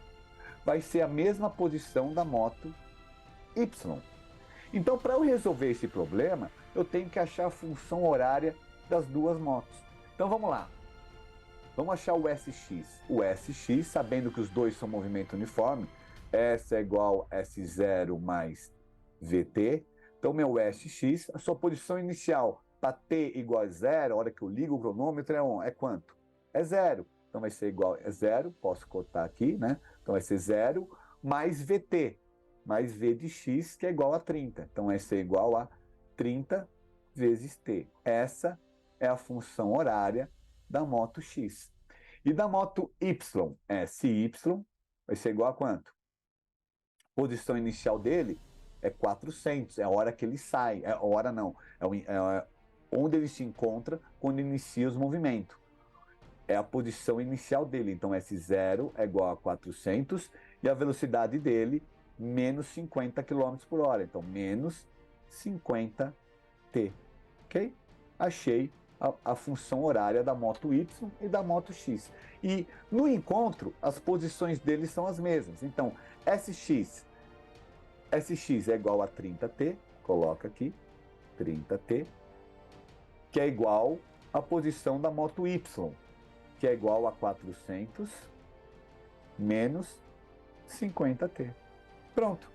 vai ser a mesma posição da moto Y. Então, para eu resolver esse problema, eu tenho que achar a função horária das 2 motos. Então vamos lá. Vamos achar o SX. O SX, sabendo que os dois são movimento uniforme, S é igual a S0 mais VT. Então, meu SX, a sua posição inicial para T igual a 0, a hora que eu ligo o cronômetro é quanto? É 0. Então, vai ser igual a 0, posso cortar aqui, né? Então, vai ser 0 mais VT, mais V de X, que é igual a 30. Então, vai ser igual a 30 vezes T. Essa é a função horária da moto X. E da moto Y, SY, vai ser igual a quanto? A posição inicial dele é 400, é a hora que ele sai, é hora não, onde ele se encontra quando inicia os movimentos. É a posição inicial dele, então S0 é igual a 400 e a velocidade dele menos 50 km por hora, então menos 50 T, ok? Achei a função horária da moto Y e da moto X. E no encontro, as posições deles são as mesmas. Então, SX é igual a 30T, coloca aqui, 30T, que é igual à posição da moto Y, que é igual a 400 menos 50T. Pronto.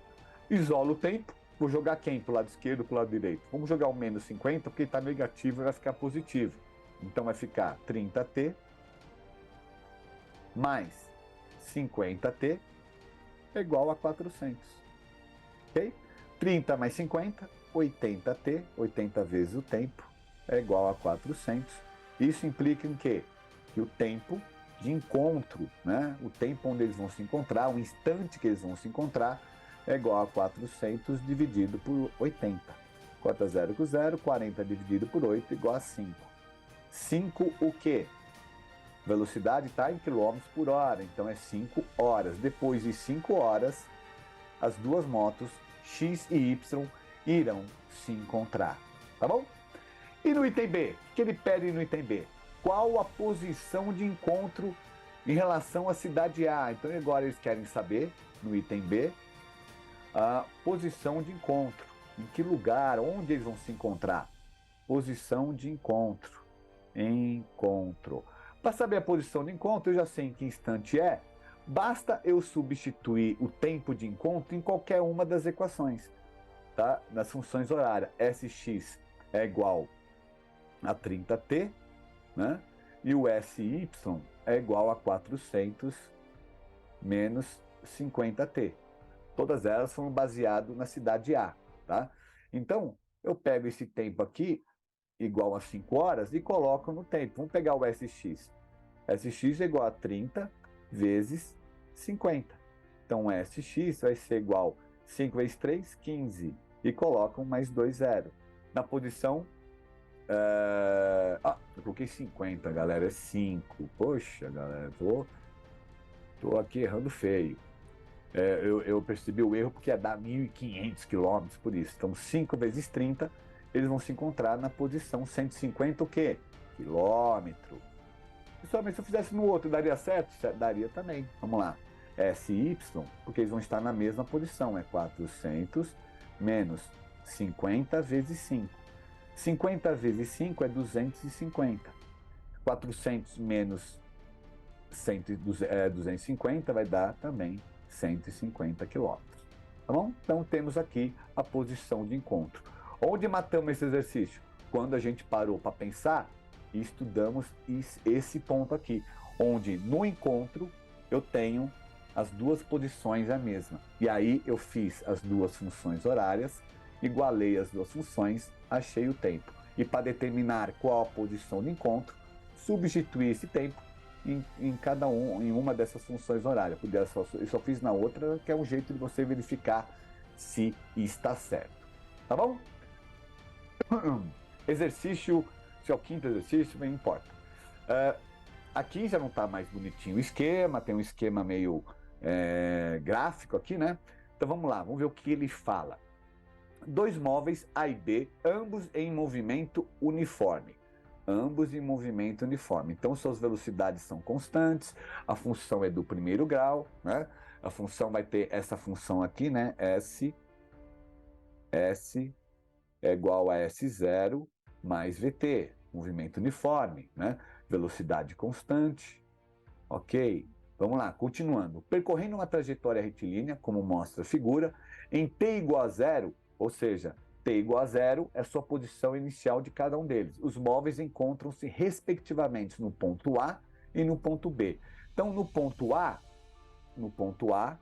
Isolo o tempo, Vou jogar quem para o lado esquerdo ou para o lado direito? Vamos jogar o menos 50, porque está negativo e vai ficar positivo. Então vai ficar 30t mais 50t é igual a 400. Ok? 30 mais 50, 80t, 80 vezes o tempo, é igual a 400. Isso implica em quê? Que o tempo de encontro, né? O tempo onde eles vão se encontrar, o instante que eles vão se encontrar, é igual a 400 dividido por 80. Corta 0 com 0, 40 dividido por 8 igual a 5. 5 o quê? Velocidade está em quilômetros por hora, então é 5 horas. Depois de 5 horas, as duas motos, X e Y, irão se encontrar. Tá bom? E no item B? O que ele pede no item B? Qual a posição de encontro em relação à cidade A? Então agora eles querem saber, no item B, a posição de encontro. Em que lugar, onde eles vão se encontrar? Posição de encontro. Encontro. Para saber a posição de encontro, eu já sei em que instante é. Basta eu substituir o tempo de encontro em qualquer uma das equações, tá? Das funções horárias. Sx é igual a 30t, né? E o SY é igual a 400 menos 50t. Todas elas foram baseadas na cidade A, tá? Então, eu pego esse tempo aqui, igual a 5 horas, e coloco no tempo. Vamos pegar o SX. SX é igual a 30 vezes 50. Então, SX vai ser igual a 5 vezes 3, 15. E colocam mais 2 zero. Na posição... eu coloquei 50, galera. É 5. Poxa, galera, tô aqui errando feio. Eu percebi o erro porque ia dar 1.500 quilômetros por isso. Então, 5 vezes 30, eles vão se encontrar na posição 150 o quê? Quilômetro. Pessoalmente, se eu fizesse no outro, daria certo? Daria também. Vamos lá. SY, porque eles vão estar na mesma posição. É 400 menos 50 vezes 5. 50 vezes 5 é 250. 400 menos 250 vai dar também 150 quilômetros. Tá bom? Então temos aqui a posição de encontro. Onde matamos esse exercício? Quando a gente parou para pensar e estudamos esse ponto aqui, onde no encontro eu tenho as duas posições a mesma. E aí eu fiz as duas funções horárias, igualei as duas funções, achei o tempo. E para determinar qual a posição de encontro, substituí esse tempo em uma dessas funções horárias. Eu só fiz na outra, que é um jeito de você verificar se está certo. Tá bom? Exercício, se é o quinto exercício, não importa. Aqui já não está mais bonitinho o esquema, tem um esquema meio gráfico aqui, né? Então vamos lá, vamos ver o que ele fala. Dois móveis A e B, ambos em movimento uniforme. Ambos em movimento uniforme. Então, suas velocidades são constantes, a função é do primeiro grau, né? A função vai ter essa função aqui, né? S é igual a S0 mais VT, movimento uniforme, né? Velocidade constante. Ok, vamos lá, continuando. Percorrendo uma trajetória retilínea, como mostra a figura, em t igual a zero, ou seja, t igual a zero é a sua posição inicial de cada um deles. Os móveis encontram-se respectivamente no ponto A e no ponto B. Então, no ponto A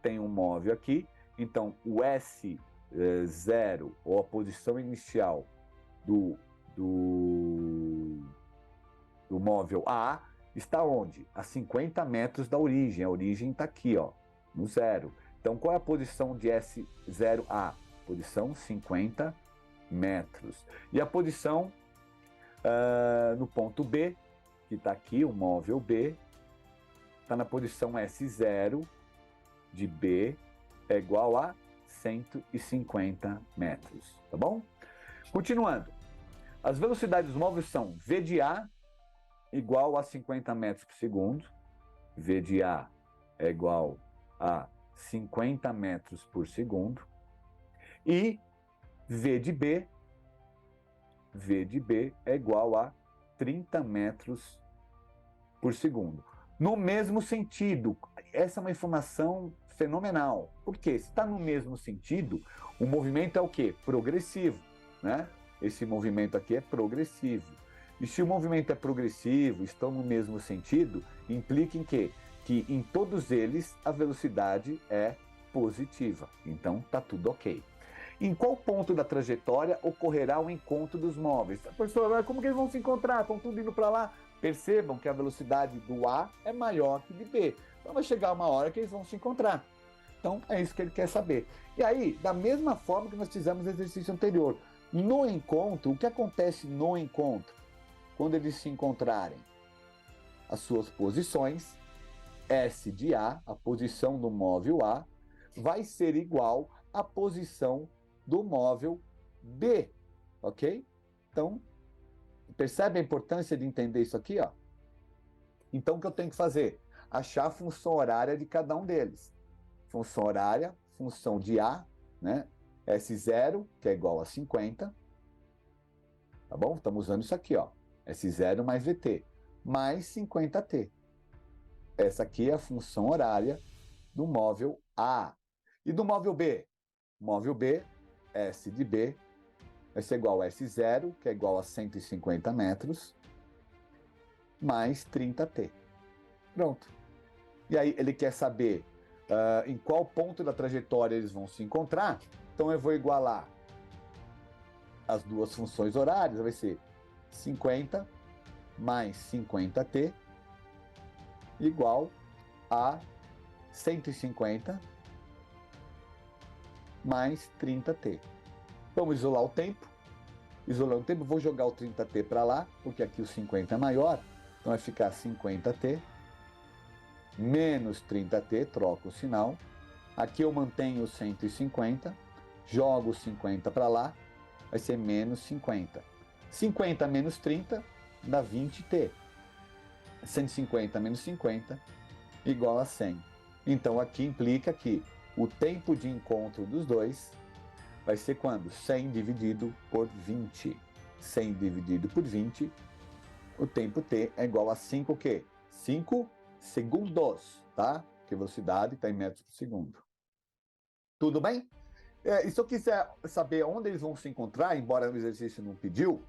tem um móvel aqui, então o S0, ou a posição inicial do móvel A, está onde? A 50 metros da origem. A origem está aqui, ó, no zero. Então, qual é a posição de S0A? Posição 50 metros. E a posição no ponto B, que está aqui, o móvel B, está na posição S0 de B, é igual a 150 metros. Tá bom? Continuando. As velocidades dos móveis são V de A igual a 50 metros por segundo. V de A é igual a 50 metros por segundo. E V de B é igual a 30 metros por segundo. No mesmo sentido, essa é uma informação fenomenal. Por quê? Se está no mesmo sentido, o movimento é o quê? Progressivo, né? Esse movimento aqui é progressivo. E se o movimento é progressivo, estão no mesmo sentido, implica em quê? Que em todos eles a velocidade é positiva. Então tá tudo ok. Em qual ponto da trajetória ocorrerá o encontro dos móveis? Professor, como que eles vão se encontrar? Estão tudo indo para lá? Percebam que a velocidade do A é maior que de B. Então vai chegar uma hora que eles vão se encontrar. Então é isso que ele quer saber. E aí, da mesma forma que nós fizemos no exercício anterior, no encontro, o que acontece no encontro? Quando eles se encontrarem, as suas posições, S de A, a posição do móvel A, vai ser igual à posição do móvel B, ok? Então, percebe a importância de entender isso aqui, ó? Então, o que eu tenho que fazer? Achar a função horária de cada um deles. Função horária, função de A, né? S0, que é igual a 50, tá bom? Estamos usando isso aqui, ó. S0 mais VT, mais 50T. Essa aqui é a função horária do móvel A. E do móvel B? Móvel B, S de B, vai ser igual a S0, que é igual a 150 metros, mais 30T. Pronto. E aí ele quer saber em qual ponto da trajetória eles vão se encontrar. Então eu vou igualar as duas funções horárias, vai ser 50 mais 50T igual a 150 mais 30T. Vamos isolar o tempo. Isolando o tempo, vou jogar o 30T para lá, porque aqui o 50 é maior. Então vai ficar 50T menos 30T, troco o sinal. Aqui eu mantenho 150, jogo 50 para lá, vai ser menos 50. 50 menos 30 dá 20T. 150 menos 50 igual a 100. Então aqui implica que o tempo de encontro dos dois vai ser quando? 100 dividido por 20. 100 dividido por 20, o tempo T é igual a 5 o quê? 5 segundos, tá? Porque velocidade está em metros por segundo. Tudo bem? E se eu quiser saber onde eles vão se encontrar, embora o exercício não pediu,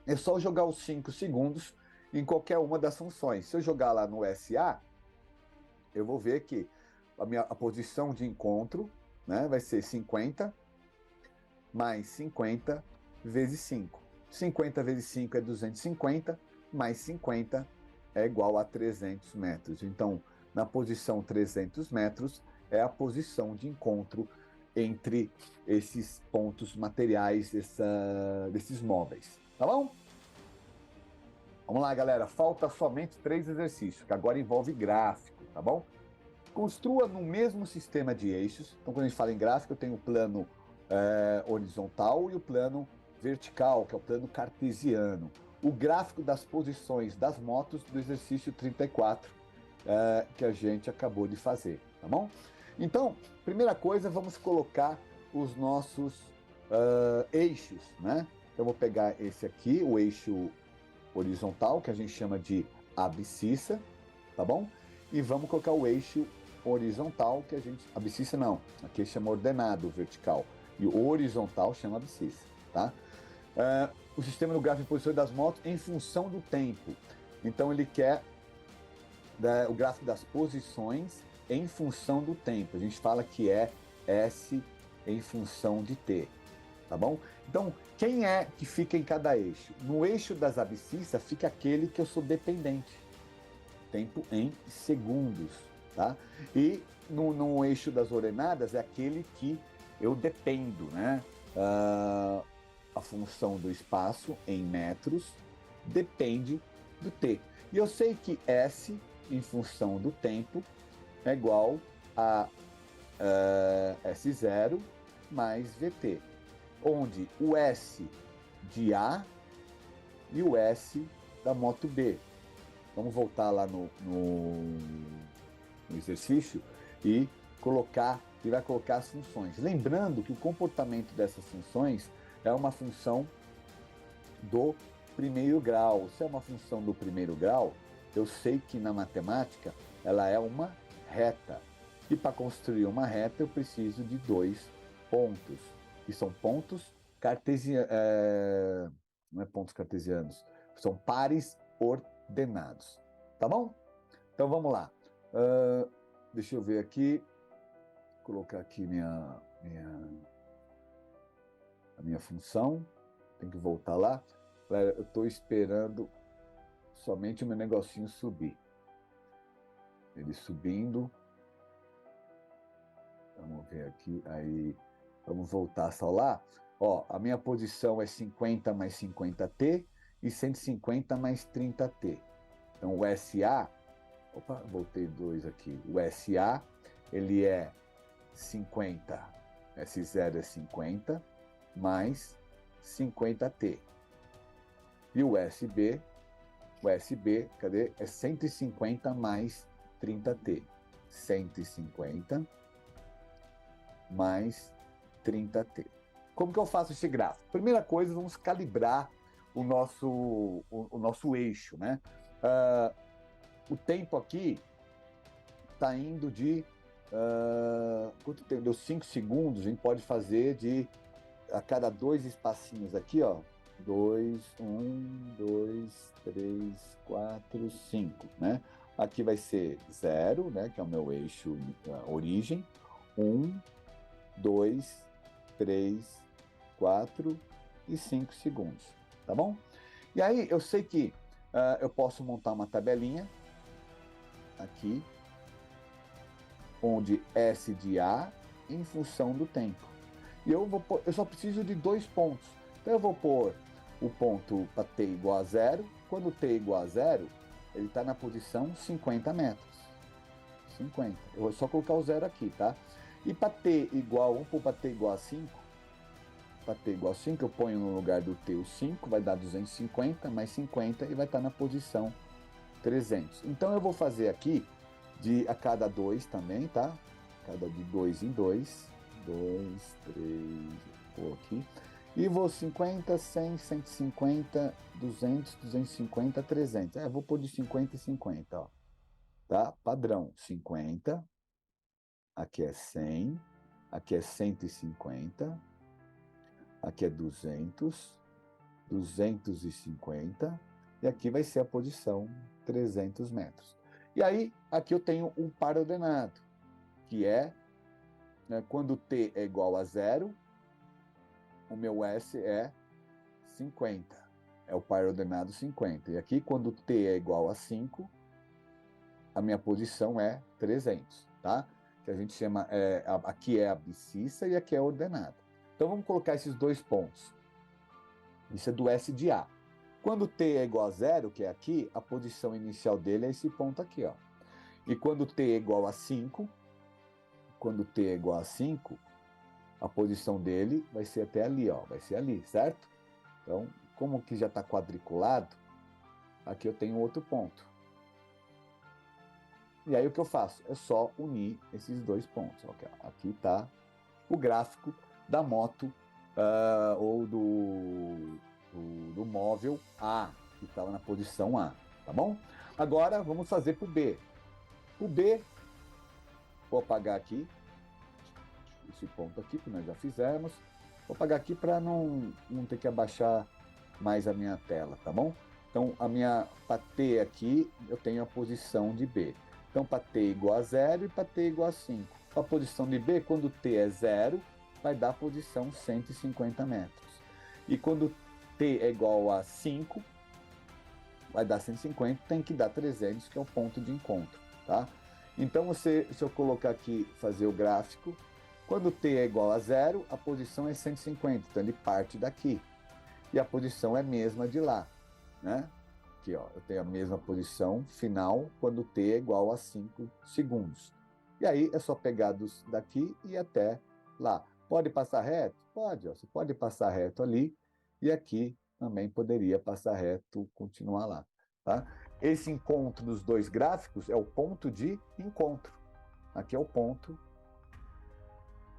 é só jogar os 5 segundos em qualquer uma das funções. Se eu jogar lá no SA, eu vou ver que a posição de encontro, né, vai ser 50 mais 50 vezes 5. 50 vezes 5 é 250, mais 50 é igual a 300 metros. Então, na posição 300 metros, é a posição de encontro entre esses pontos materiais, desses móveis. Tá bom? Vamos lá, galera. Falta somente 3 exercícios, que agora envolve gráfico, tá bom? Construa no mesmo sistema de eixos. Então, quando a gente fala em gráfico, eu tenho o plano horizontal e o plano vertical, que é o plano cartesiano. O gráfico das posições das motos do exercício 34, que a gente acabou de fazer, tá bom? Então, primeira coisa, vamos colocar os nossos eixos, né? Eu vou pegar esse aqui, o eixo horizontal, que a gente chama de abscissa, tá bom? E vamos colocar o eixo horizontal, que a gente... Abscissa não, aqui chama ordenado vertical. E o horizontal chama abscissa, tá? O sistema do gráfico de posições das motos em função do tempo. Então ele quer o gráfico das posições em função do tempo. A gente fala que é S em função de T, tá bom? Então, quem é que fica em cada eixo? No eixo das abscissas fica aquele que eu sou dependente. Tempo em segundos, tá? E no eixo das ordenadas é aquele que eu dependo, né? A função do espaço em metros depende do T. E eu sei que S em função do tempo é igual a S0 mais VT, onde o S de A e o S da moto B. Vamos voltar lá no exercício e vai colocar as funções. Lembrando que o comportamento dessas funções é uma função do primeiro grau. Se é uma função do primeiro grau, eu sei que na matemática ela é uma reta. E para construir uma reta, eu preciso de dois pontos, que são pontos cartesianos, não é pontos cartesianos, são pares ordenados, tá bom? Então vamos lá. Deixa eu ver aqui, colocar aqui a minha função, tem que voltar lá. Eu estou esperando somente o meu negocinho subir. Ele subindo. Vamos ver aqui, aí vamos voltar só lá. Ó, a minha posição é 50 mais 50t e 150 mais 30t. Então o SA, opa, voltei 2 aqui. O SA, ele é 50, S0 é 50 mais 50t. E o USB, cadê? É 150 mais 30t. 150 mais 30t. Como que eu faço esse gráfico? Primeira coisa, vamos calibrar o nosso eixo, né? O tempo aqui está indo de... quanto tempo? Deu 5 segundos, a gente pode fazer de... A cada 2 espacinhos aqui, ó. 2, 1, 2, 3, 4, 5, né? Aqui vai ser 0, né? Que é o meu eixo origem. 1, 2, 3, 4 e 5 segundos, tá bom? E aí eu sei que eu posso montar uma tabelinha aqui, onde S de A em função do tempo. E eu só preciso de 2 pontos. Então eu vou pôr o ponto para t igual a 0. Quando t igual a 0, ele está na posição 50 metros. 50. Eu vou só colocar o 0 aqui, tá? E para t igual, vamos pôr para t igual a 5. Para t igual a 5, eu ponho no lugar do t o 5, vai dar 250 mais 50 e vai estar na posição 300. Então eu vou fazer aqui a cada 2 também, tá? Cada de 2 em 2. 2, 3, vou aqui. E vou 50, 100, 150, 200, 250, 300. Eu vou pôr de 50 e 50, ó. Tá? Padrão, 50. Aqui é 100. Aqui é 150. Aqui é 200. 250. E aqui vai ser a posição 300 metros. E aí, aqui eu tenho um par ordenado, que é, né, quando t é igual a 0, o meu S é 50. É o par ordenado 50. E aqui, quando t é igual a 5, a minha posição é 300, tá? Que a gente chama, aqui é abscissa e aqui é ordenada. Então, vamos colocar esses 2 pontos. Isso é do S de A. Quando t é igual a 0, que é aqui, a posição inicial dele é esse ponto aqui, ó. E quando t é igual a 5, a posição dele vai ser até ali, ó. Vai ser ali, certo? Então, como que já está quadriculado, aqui eu tenho outro ponto. E aí o que eu faço? É só unir esses 2 pontos. Aqui está o gráfico da moto ou do móvel A, que estava na posição A, tá bom? Agora vamos fazer para o B. O B, vou apagar aqui, esse ponto aqui que nós já fizemos. Vou apagar aqui para não ter que abaixar mais a minha tela, tá bom? Então, para T aqui, eu tenho a posição de B. Então, para T igual a 0 e para T igual a 5. Para a posição de B, quando T é 0, vai dar a posição 150 metros. E quando T é igual a 5, vai dar 150, tem que dar 300, que é o ponto de encontro, tá? Então, se eu colocar aqui, fazer o gráfico, quando t é igual a 0, a posição é 150, então ele parte daqui. E a posição é a mesma de lá, né? Aqui, ó, eu tenho a mesma posição final quando t é igual a 5 segundos. E aí é só pegar daqui e até lá. Pode passar reto? Pode, ó, você pode passar reto ali e aqui também poderia passar reto, continuar lá, tá? Esse encontro dos 2 gráficos é o ponto de encontro. Aqui é o ponto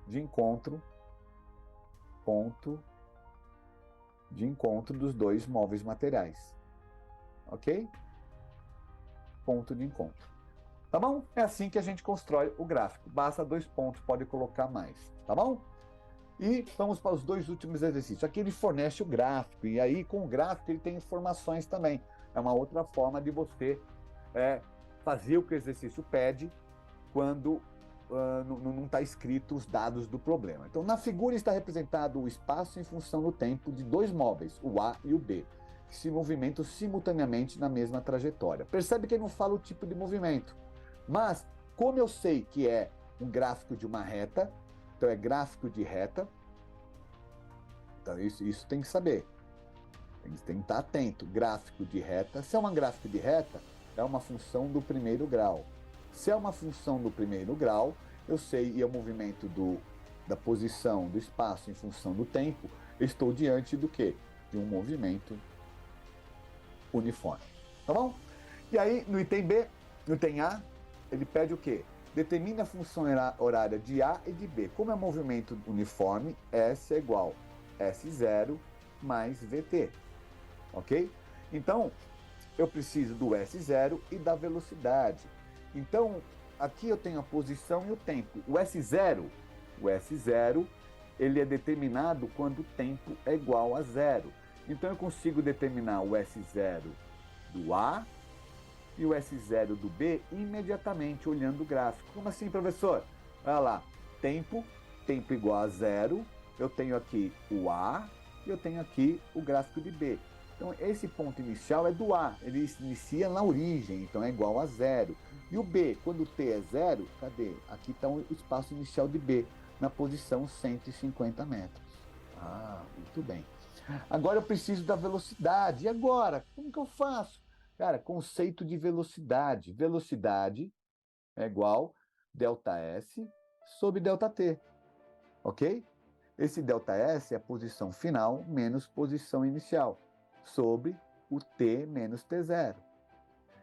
de encontro, dos 2 móveis materiais, ok? Ponto de encontro. Tá bom? É assim que a gente constrói o gráfico. Basta 2 pontos, pode colocar mais. Tá bom? E vamos para os 2 últimos exercícios. Aqui ele fornece o gráfico, e aí com o gráfico ele tem informações também. É uma outra forma de você fazer o que o exercício pede quando não está escrito os dados do problema. Então, na figura está representado o espaço em função do tempo de 2 móveis, o A e o B, que se movimentam simultaneamente na mesma trajetória. Percebe que ele não fala o tipo de movimento, mas como eu sei que é um gráfico de uma reta, então é gráfico de reta, então isso tem que saber. Tem que estar atento. Gráfico de reta. Se é um gráfico de reta, é uma função do primeiro grau. Se é uma função do primeiro grau, eu sei, e é o movimento da posição do espaço em função do tempo, eu estou diante do quê? De um movimento uniforme. Tá bom? E aí, no item B, no item A, ele pede o quê? Determine a função horária de A e de B. Como é movimento uniforme, S é igual a S0 mais VT. Ok? Então, eu preciso do S0 e da velocidade. Então, aqui eu tenho a posição e o tempo. O S0, ele é determinado quando o tempo é igual a 0. Então, eu consigo determinar o S0 do A e o S0 do B imediatamente, olhando o gráfico. Como assim, professor? Olha lá, tempo igual a 0, eu tenho aqui o A e eu tenho aqui o gráfico de B. Então, esse ponto inicial é do A, ele se inicia na origem, então é igual a 0. E o B, quando T é 0, cadê? Aqui está o espaço inicial de B, na posição 150 metros. Ah, muito bem. Agora eu preciso da velocidade. E agora? Como que eu faço? Cara, conceito de velocidade. Velocidade é igual ΔS sobre ΔT, ok? Esse ΔS é a posição final menos posição inicial, sobre o T menos T0.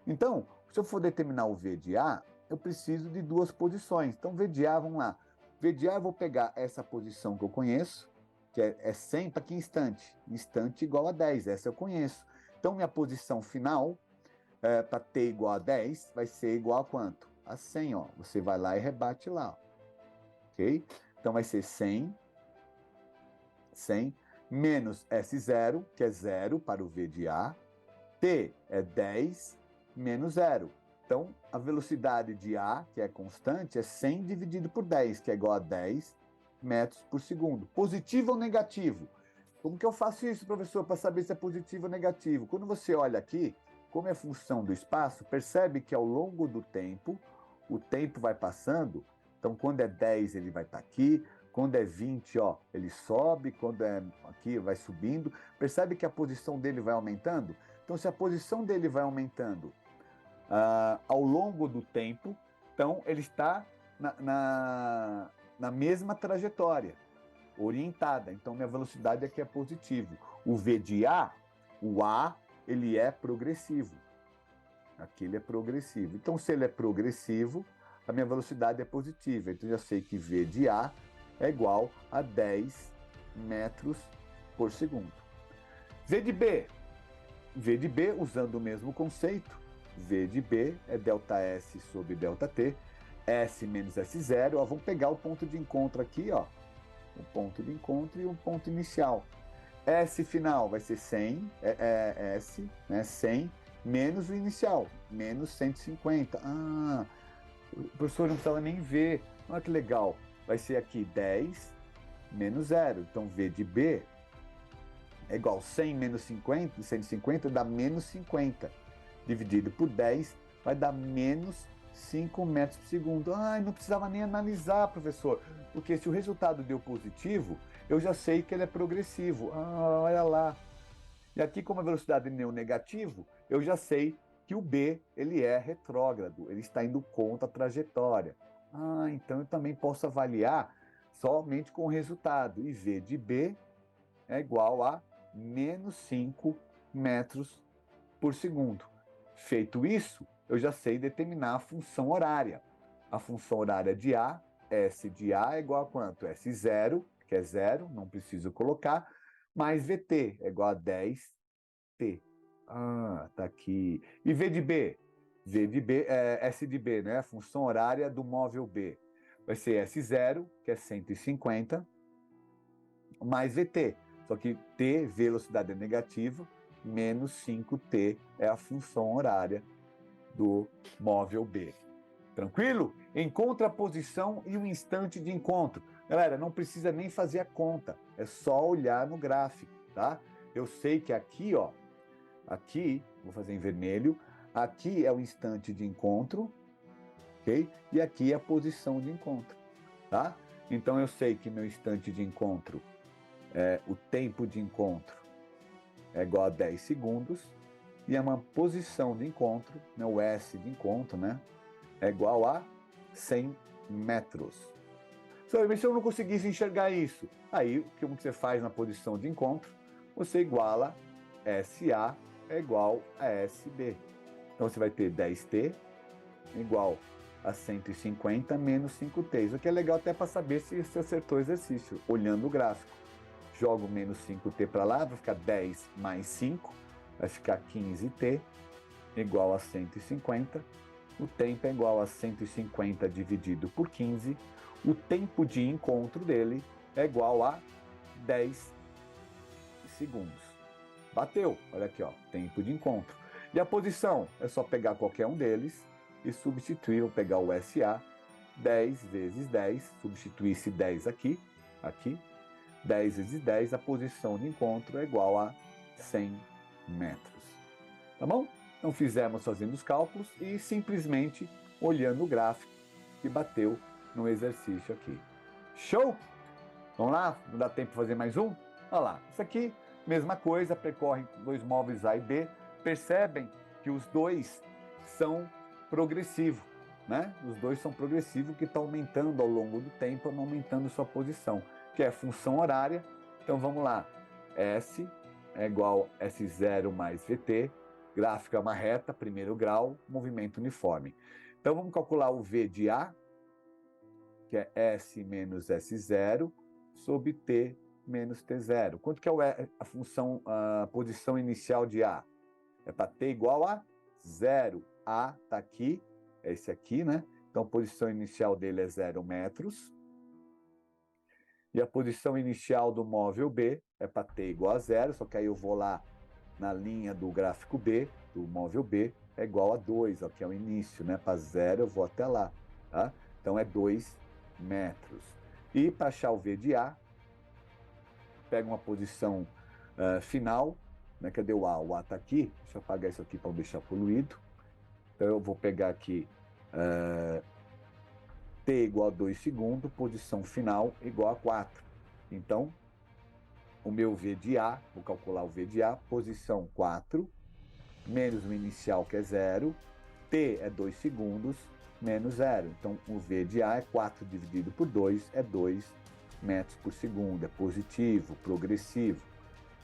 Então, se eu for determinar o V de A, eu preciso de 2 posições. Então, V de A, vamos lá. V de A, eu vou pegar essa posição que eu conheço, que é 100 para que instante? Instante igual a 10, essa eu conheço. Então, minha posição final, para T igual a 10, vai ser igual a quanto? A 100, ó. Você vai lá e rebate lá, ok? Então, vai ser 100 menos S0, que é 0 para o V de A, T é 10 menos 0. Então, a velocidade de A, que é constante, é 100 dividido por 10, que é igual a 10 metros por segundo. Positivo ou negativo? Como que eu faço isso, professor, para saber se é positivo ou negativo? Quando você olha aqui, como é função do espaço, percebe que ao longo do tempo, o tempo vai passando. Então, quando é 10, ele vai estar aqui. Quando é 20, ó, ele sobe. Quando é aqui, vai subindo. Percebe que a posição dele vai aumentando? Então, se a posição dele vai aumentando ao longo do tempo, então ele está na mesma trajetória, orientada. Então, minha velocidade aqui é positivo. O V de A, o A, ele é progressivo. Aqui ele é progressivo. Então, se ele é progressivo, a minha velocidade é positiva. Então, eu já sei que V de A é igual a 10 metros por segundo. V de B. V de B, usando o mesmo conceito, V de B é ΔS sobre ΔT, S menos S0, ó, vamos pegar o ponto de encontro aqui, ó, o ponto de encontro e o ponto inicial. S final vai ser 100, S, né, 100, menos o inicial, menos 150. Ah, o professor não precisava nem ver, olha que legal, vai ser aqui 10 menos 0, então V de B é igual a 100 menos 50, 150 dá menos 50. Dividido por 10 vai dar menos 5 metros por segundo. Ai, não precisava nem analisar, professor, porque se o resultado deu positivo, eu já sei que ele é progressivo. Ah, olha lá. E aqui, como a velocidade deu negativo, eu já sei que o B ele é retrógrado, ele está indo contra a trajetória. Ah, então eu também posso avaliar somente com o resultado. E V de B é igual a menos 5 metros por segundo. Feito isso, eu já sei determinar a função horária. A função horária de A, S de A é igual a quanto? S0, que é 0, não preciso colocar, mais VT é igual a 10T. Ah, tá aqui. E V de B? V de B, S de B, né? A função horária do móvel B. Vai ser S0, que é 150, mais VT. Só que T, velocidade é negativa, menos 5T é a função horária do móvel B. Tranquilo? Encontra a posição e o instante de encontro. Galera, não precisa nem fazer a conta, é só olhar no gráfico, tá? Eu sei que aqui, ó, aqui, vou fazer em vermelho, aqui é o instante de encontro, ok? E aqui é a posição de encontro, tá? Então eu sei que meu instante de encontro, o tempo de encontro é igual a 10 segundos, e a minha posição de encontro, né, o S de encontro, né, é igual a 100 metros. Mas se eu não conseguisse enxergar isso, aí como que você faz na posição de encontro? Você iguala SA é igual a SB. Então você vai ter 10T igual a 150 menos 5T. Isso aqui é legal até para saber se você acertou o exercício, olhando o gráfico. Jogo menos 5T para lá, vai ficar 10 mais 5, vai ficar 15T igual a 150. O tempo é igual a 150 dividido por 15. O tempo de encontro dele é igual a 10 segundos. Bateu, olha aqui, ó, tempo de encontro. E a posição, é só pegar qualquer um deles e substituir, vou pegar o SA, 10 vezes 10, substituir esse 10 aqui, 10 vezes 10, a posição de encontro é igual a 100 metros. Tá bom? Então fizemos fazendo os cálculos e simplesmente olhando o gráfico que bateu no exercício aqui. Show? Vamos lá? Não dá tempo de fazer mais um? Olha lá, isso aqui, mesma coisa, percorre dois móveis A e B. Percebem que os dois são progressivos, né? Os dois são progressivos, que estão aumentando ao longo do tempo, não aumentando sua posição, que é função horária. Então vamos lá, S é igual a S0 mais VT, gráfico é uma reta, primeiro grau, movimento uniforme. Então vamos calcular o V de A, que é S menos S0, sobre T menos T0. Quanto que é a função, a posição inicial de A? É para T igual a 0. A está aqui, é esse aqui, né? Então a posição inicial dele é 0 metros. E a posição inicial do móvel B é para T igual a 0, só que aí eu vou lá na linha do gráfico B, do móvel B, é igual a 2, ó, que é o início, né? Para 0 eu vou até lá, tá? Então é 2 metros. E para achar o V de A, pega uma posição final, né? Cadê o A? O A está aqui, deixa eu apagar isso aqui para não deixar poluído. Então eu vou pegar aqui T igual a 2 segundos, posição final igual a 4. Então, o meu V de A, vou calcular o V de A, posição 4, menos o inicial que é 0, T é 2 segundos, menos 0. Então, o V de A é 4 dividido por 2, é 2 metros por segundo, é positivo, progressivo.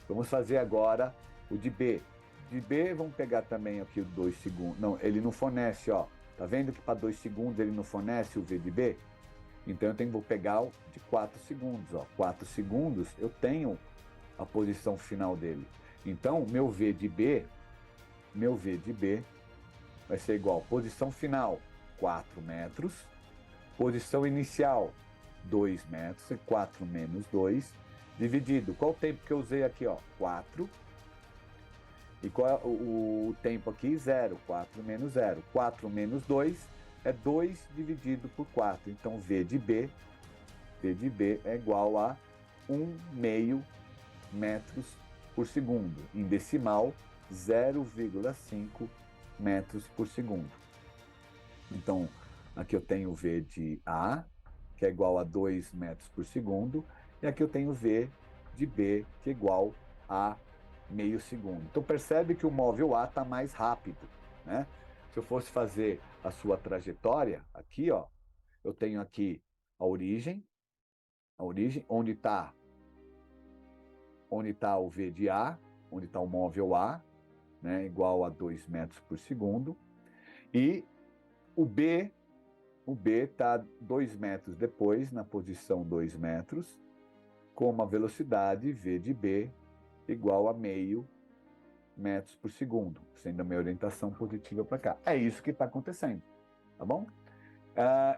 Vamos fazer agora o de B. De B, vamos pegar também aqui o 2 segundos. Não, ele não fornece, ó. Tá vendo que para 2 segundos ele não fornece o V de B? Então eu vou pegar o de 4 segundos, ó. 4 segundos eu tenho a posição final dele. Então, meu V de B vai ser igual posição final, 4 metros, posição inicial, 2 metros, 4 menos 2, dividido. Qual o tempo que eu usei aqui, ó? 4. E qual é o tempo aqui? 0. 4 menos 0. 4 menos 2 é 2 dividido por 4. Então, V de B é igual a 1,5 metros por segundo. Em decimal, 0,5 metros por segundo. Então, aqui eu tenho V de A, que é igual a 2 metros por segundo. E aqui eu tenho V de B, que é igual a meio segundo. Então percebe que o móvel A está mais rápido, né? Se eu fosse fazer a sua trajetória, aqui, ó, eu tenho aqui a origem, onde está o V de A, onde está o móvel A, né, igual a 2 metros por segundo, e o B está 2 metros depois, na posição 2 metros, com uma velocidade V de B igual a meio metros por segundo, sendo a minha orientação positiva para cá. É isso que está acontecendo, tá bom?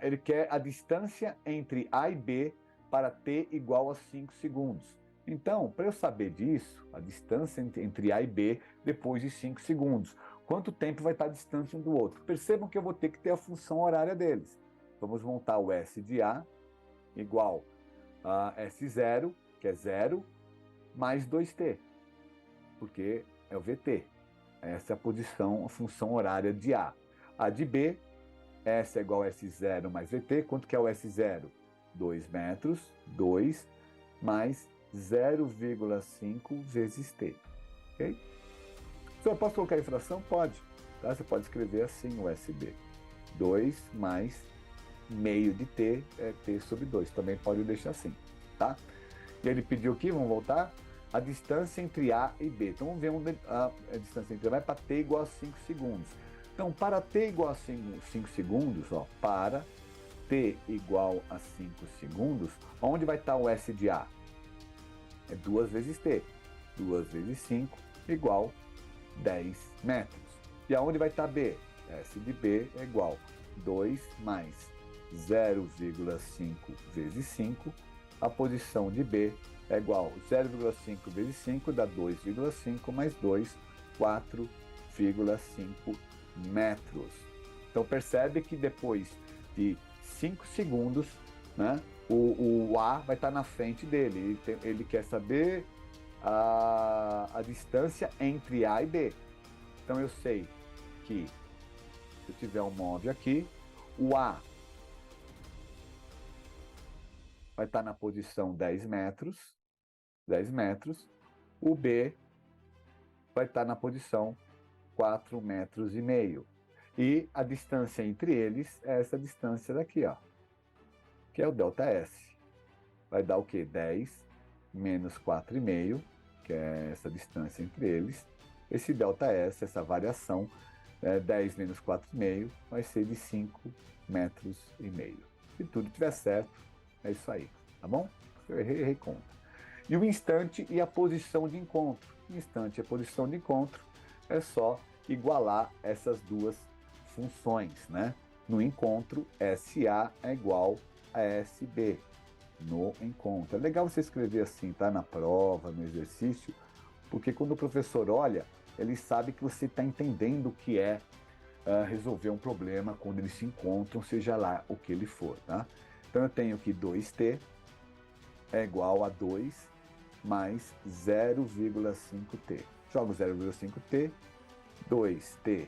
Ele quer a distância entre A e B para t igual a 5 segundos. Então, para eu saber disso, a distância entre A e B depois de 5 segundos, quanto tempo vai estar a distância um do outro? Percebam que eu vou ter que ter a função horária deles. Vamos montar o S de A igual a S0, que é 0, mais 2t, porque é o VT. Essa é a posição, a função horária de A. A de B, S é igual a S0 mais VT. Quanto que é o S0? 2 metros, 2 mais 0,5 vezes T. Ok? Senhor, posso colocar a fração? Pode. Tá? Você pode escrever assim o SB. 2 mais meio de T é T sobre 2. Também pode deixar assim. Tá? E ele pediu aqui, vamos voltar, a distância entre A e B. Então vamos ver onde a distância entre A vai para T igual a 5 segundos. Então, para T igual a 5 segundos, ó, para T igual a 5 segundos, onde vai estar o S de A? É 2 vezes T. 2 vezes 5 igual 10 metros. E aonde vai estar B? S de B é igual 2 mais 0,5 vezes 5. A posição de B é igual 0,5 vezes 5 dá 2,5 mais 2, 4,5 metros. Então percebe que depois de 5 segundos, né, o A vai estar na frente dele. Ele quer saber a distância entre A e B. Então eu sei que se eu tiver um móvel aqui, o A vai estar na posição 10 metros, o B vai estar na posição 4,5 metros. E a distância entre eles é essa distância daqui, ó, que é o ΔS. Vai dar o quê? 10 menos 4,5, que é essa distância entre eles. Esse ΔS, essa variação, 10 menos 4,5, vai ser de 5,5 metros. Se tudo estiver certo, é isso aí, tá bom? Eu errei conta. E o instante e a posição de encontro. O instante e a posição de encontro é só igualar essas duas funções, né? No encontro, SA é igual a SB. No encontro. É legal você escrever assim, tá? Na prova, no exercício, porque quando o professor olha, ele sabe que você está entendendo o que é resolver um problema quando eles se encontram, seja lá o que ele for, tá? Então eu tenho que 2t é igual a 2 mais 0,5t. Jogo 0,5t, 2t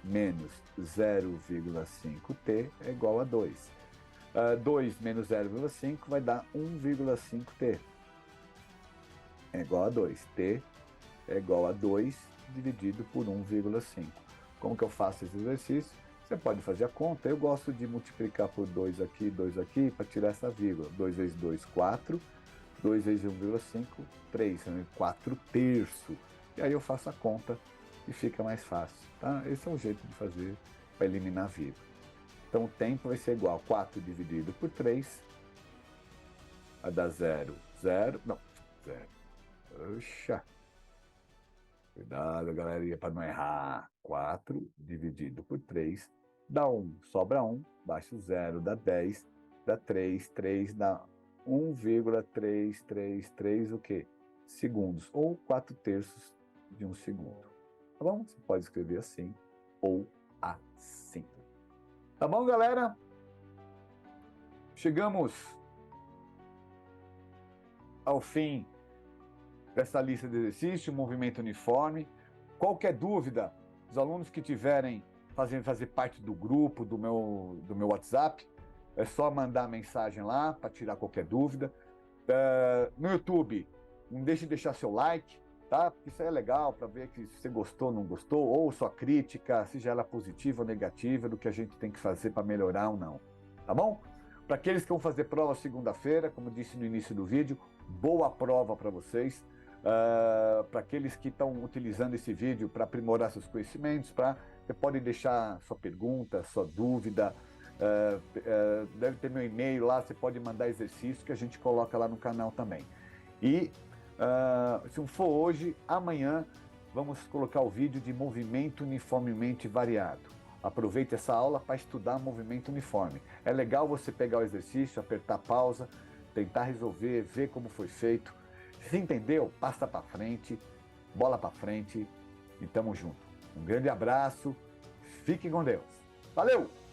menos 0,5t é igual a 2. 2 menos 0,5 vai dar 1,5t. É igual a 2. T é igual a 2 dividido por 1,5. Como que eu faço esse exercício? Você pode fazer a conta. Eu gosto de multiplicar por 2 aqui, para tirar essa vírgula. 2 vezes 2, 4. 2 vezes 1,5, 3. 4 terços. E aí eu faço a conta e fica mais fácil. Tá? Esse é um jeito de fazer para eliminar a vírgula. Então o tempo vai ser igual a 4 dividido por 3. Vai dar 0, 0. Não, 0. Oxa. Cuidado, galerinha, para não errar. 4 dividido por 3 dá 1. Sobra 1. Baixa o 0, dá 10. Dá 3. 3 dá 1,333 o quê? Segundos. Ou 4 terços de 1 segundo. Tá bom? Você pode escrever assim ou assim. Tá bom, galera? Chegamos ao fim dessa lista de exercícios, movimento uniforme. Qualquer dúvida, os alunos que tiverem fazer parte do grupo, do meu WhatsApp, é só mandar mensagem lá para tirar qualquer dúvida. No YouTube, não deixe de deixar seu like, tá? Isso aí é legal para ver que se você gostou ou não gostou, ou sua crítica, seja ela positiva ou negativa, do que a gente tem que fazer para melhorar ou não, tá bom? Para aqueles que vão fazer prova segunda-feira, como eu disse no início do vídeo, boa prova para vocês. Para aqueles que estão utilizando esse vídeo para aprimorar seus conhecimentos, você pode deixar sua pergunta, sua dúvida, deve ter meu e-mail lá, você pode mandar exercício que a gente coloca lá no canal também. E se não for hoje, amanhã vamos colocar o vídeo de movimento uniformemente variado. Aproveite essa aula para estudar movimento uniforme. É legal você pegar o exercício, apertar pausa, tentar resolver, ver como foi feito. Se entendeu? Passa para frente, bola para frente e tamo junto. Um grande abraço, fique com Deus. Valeu!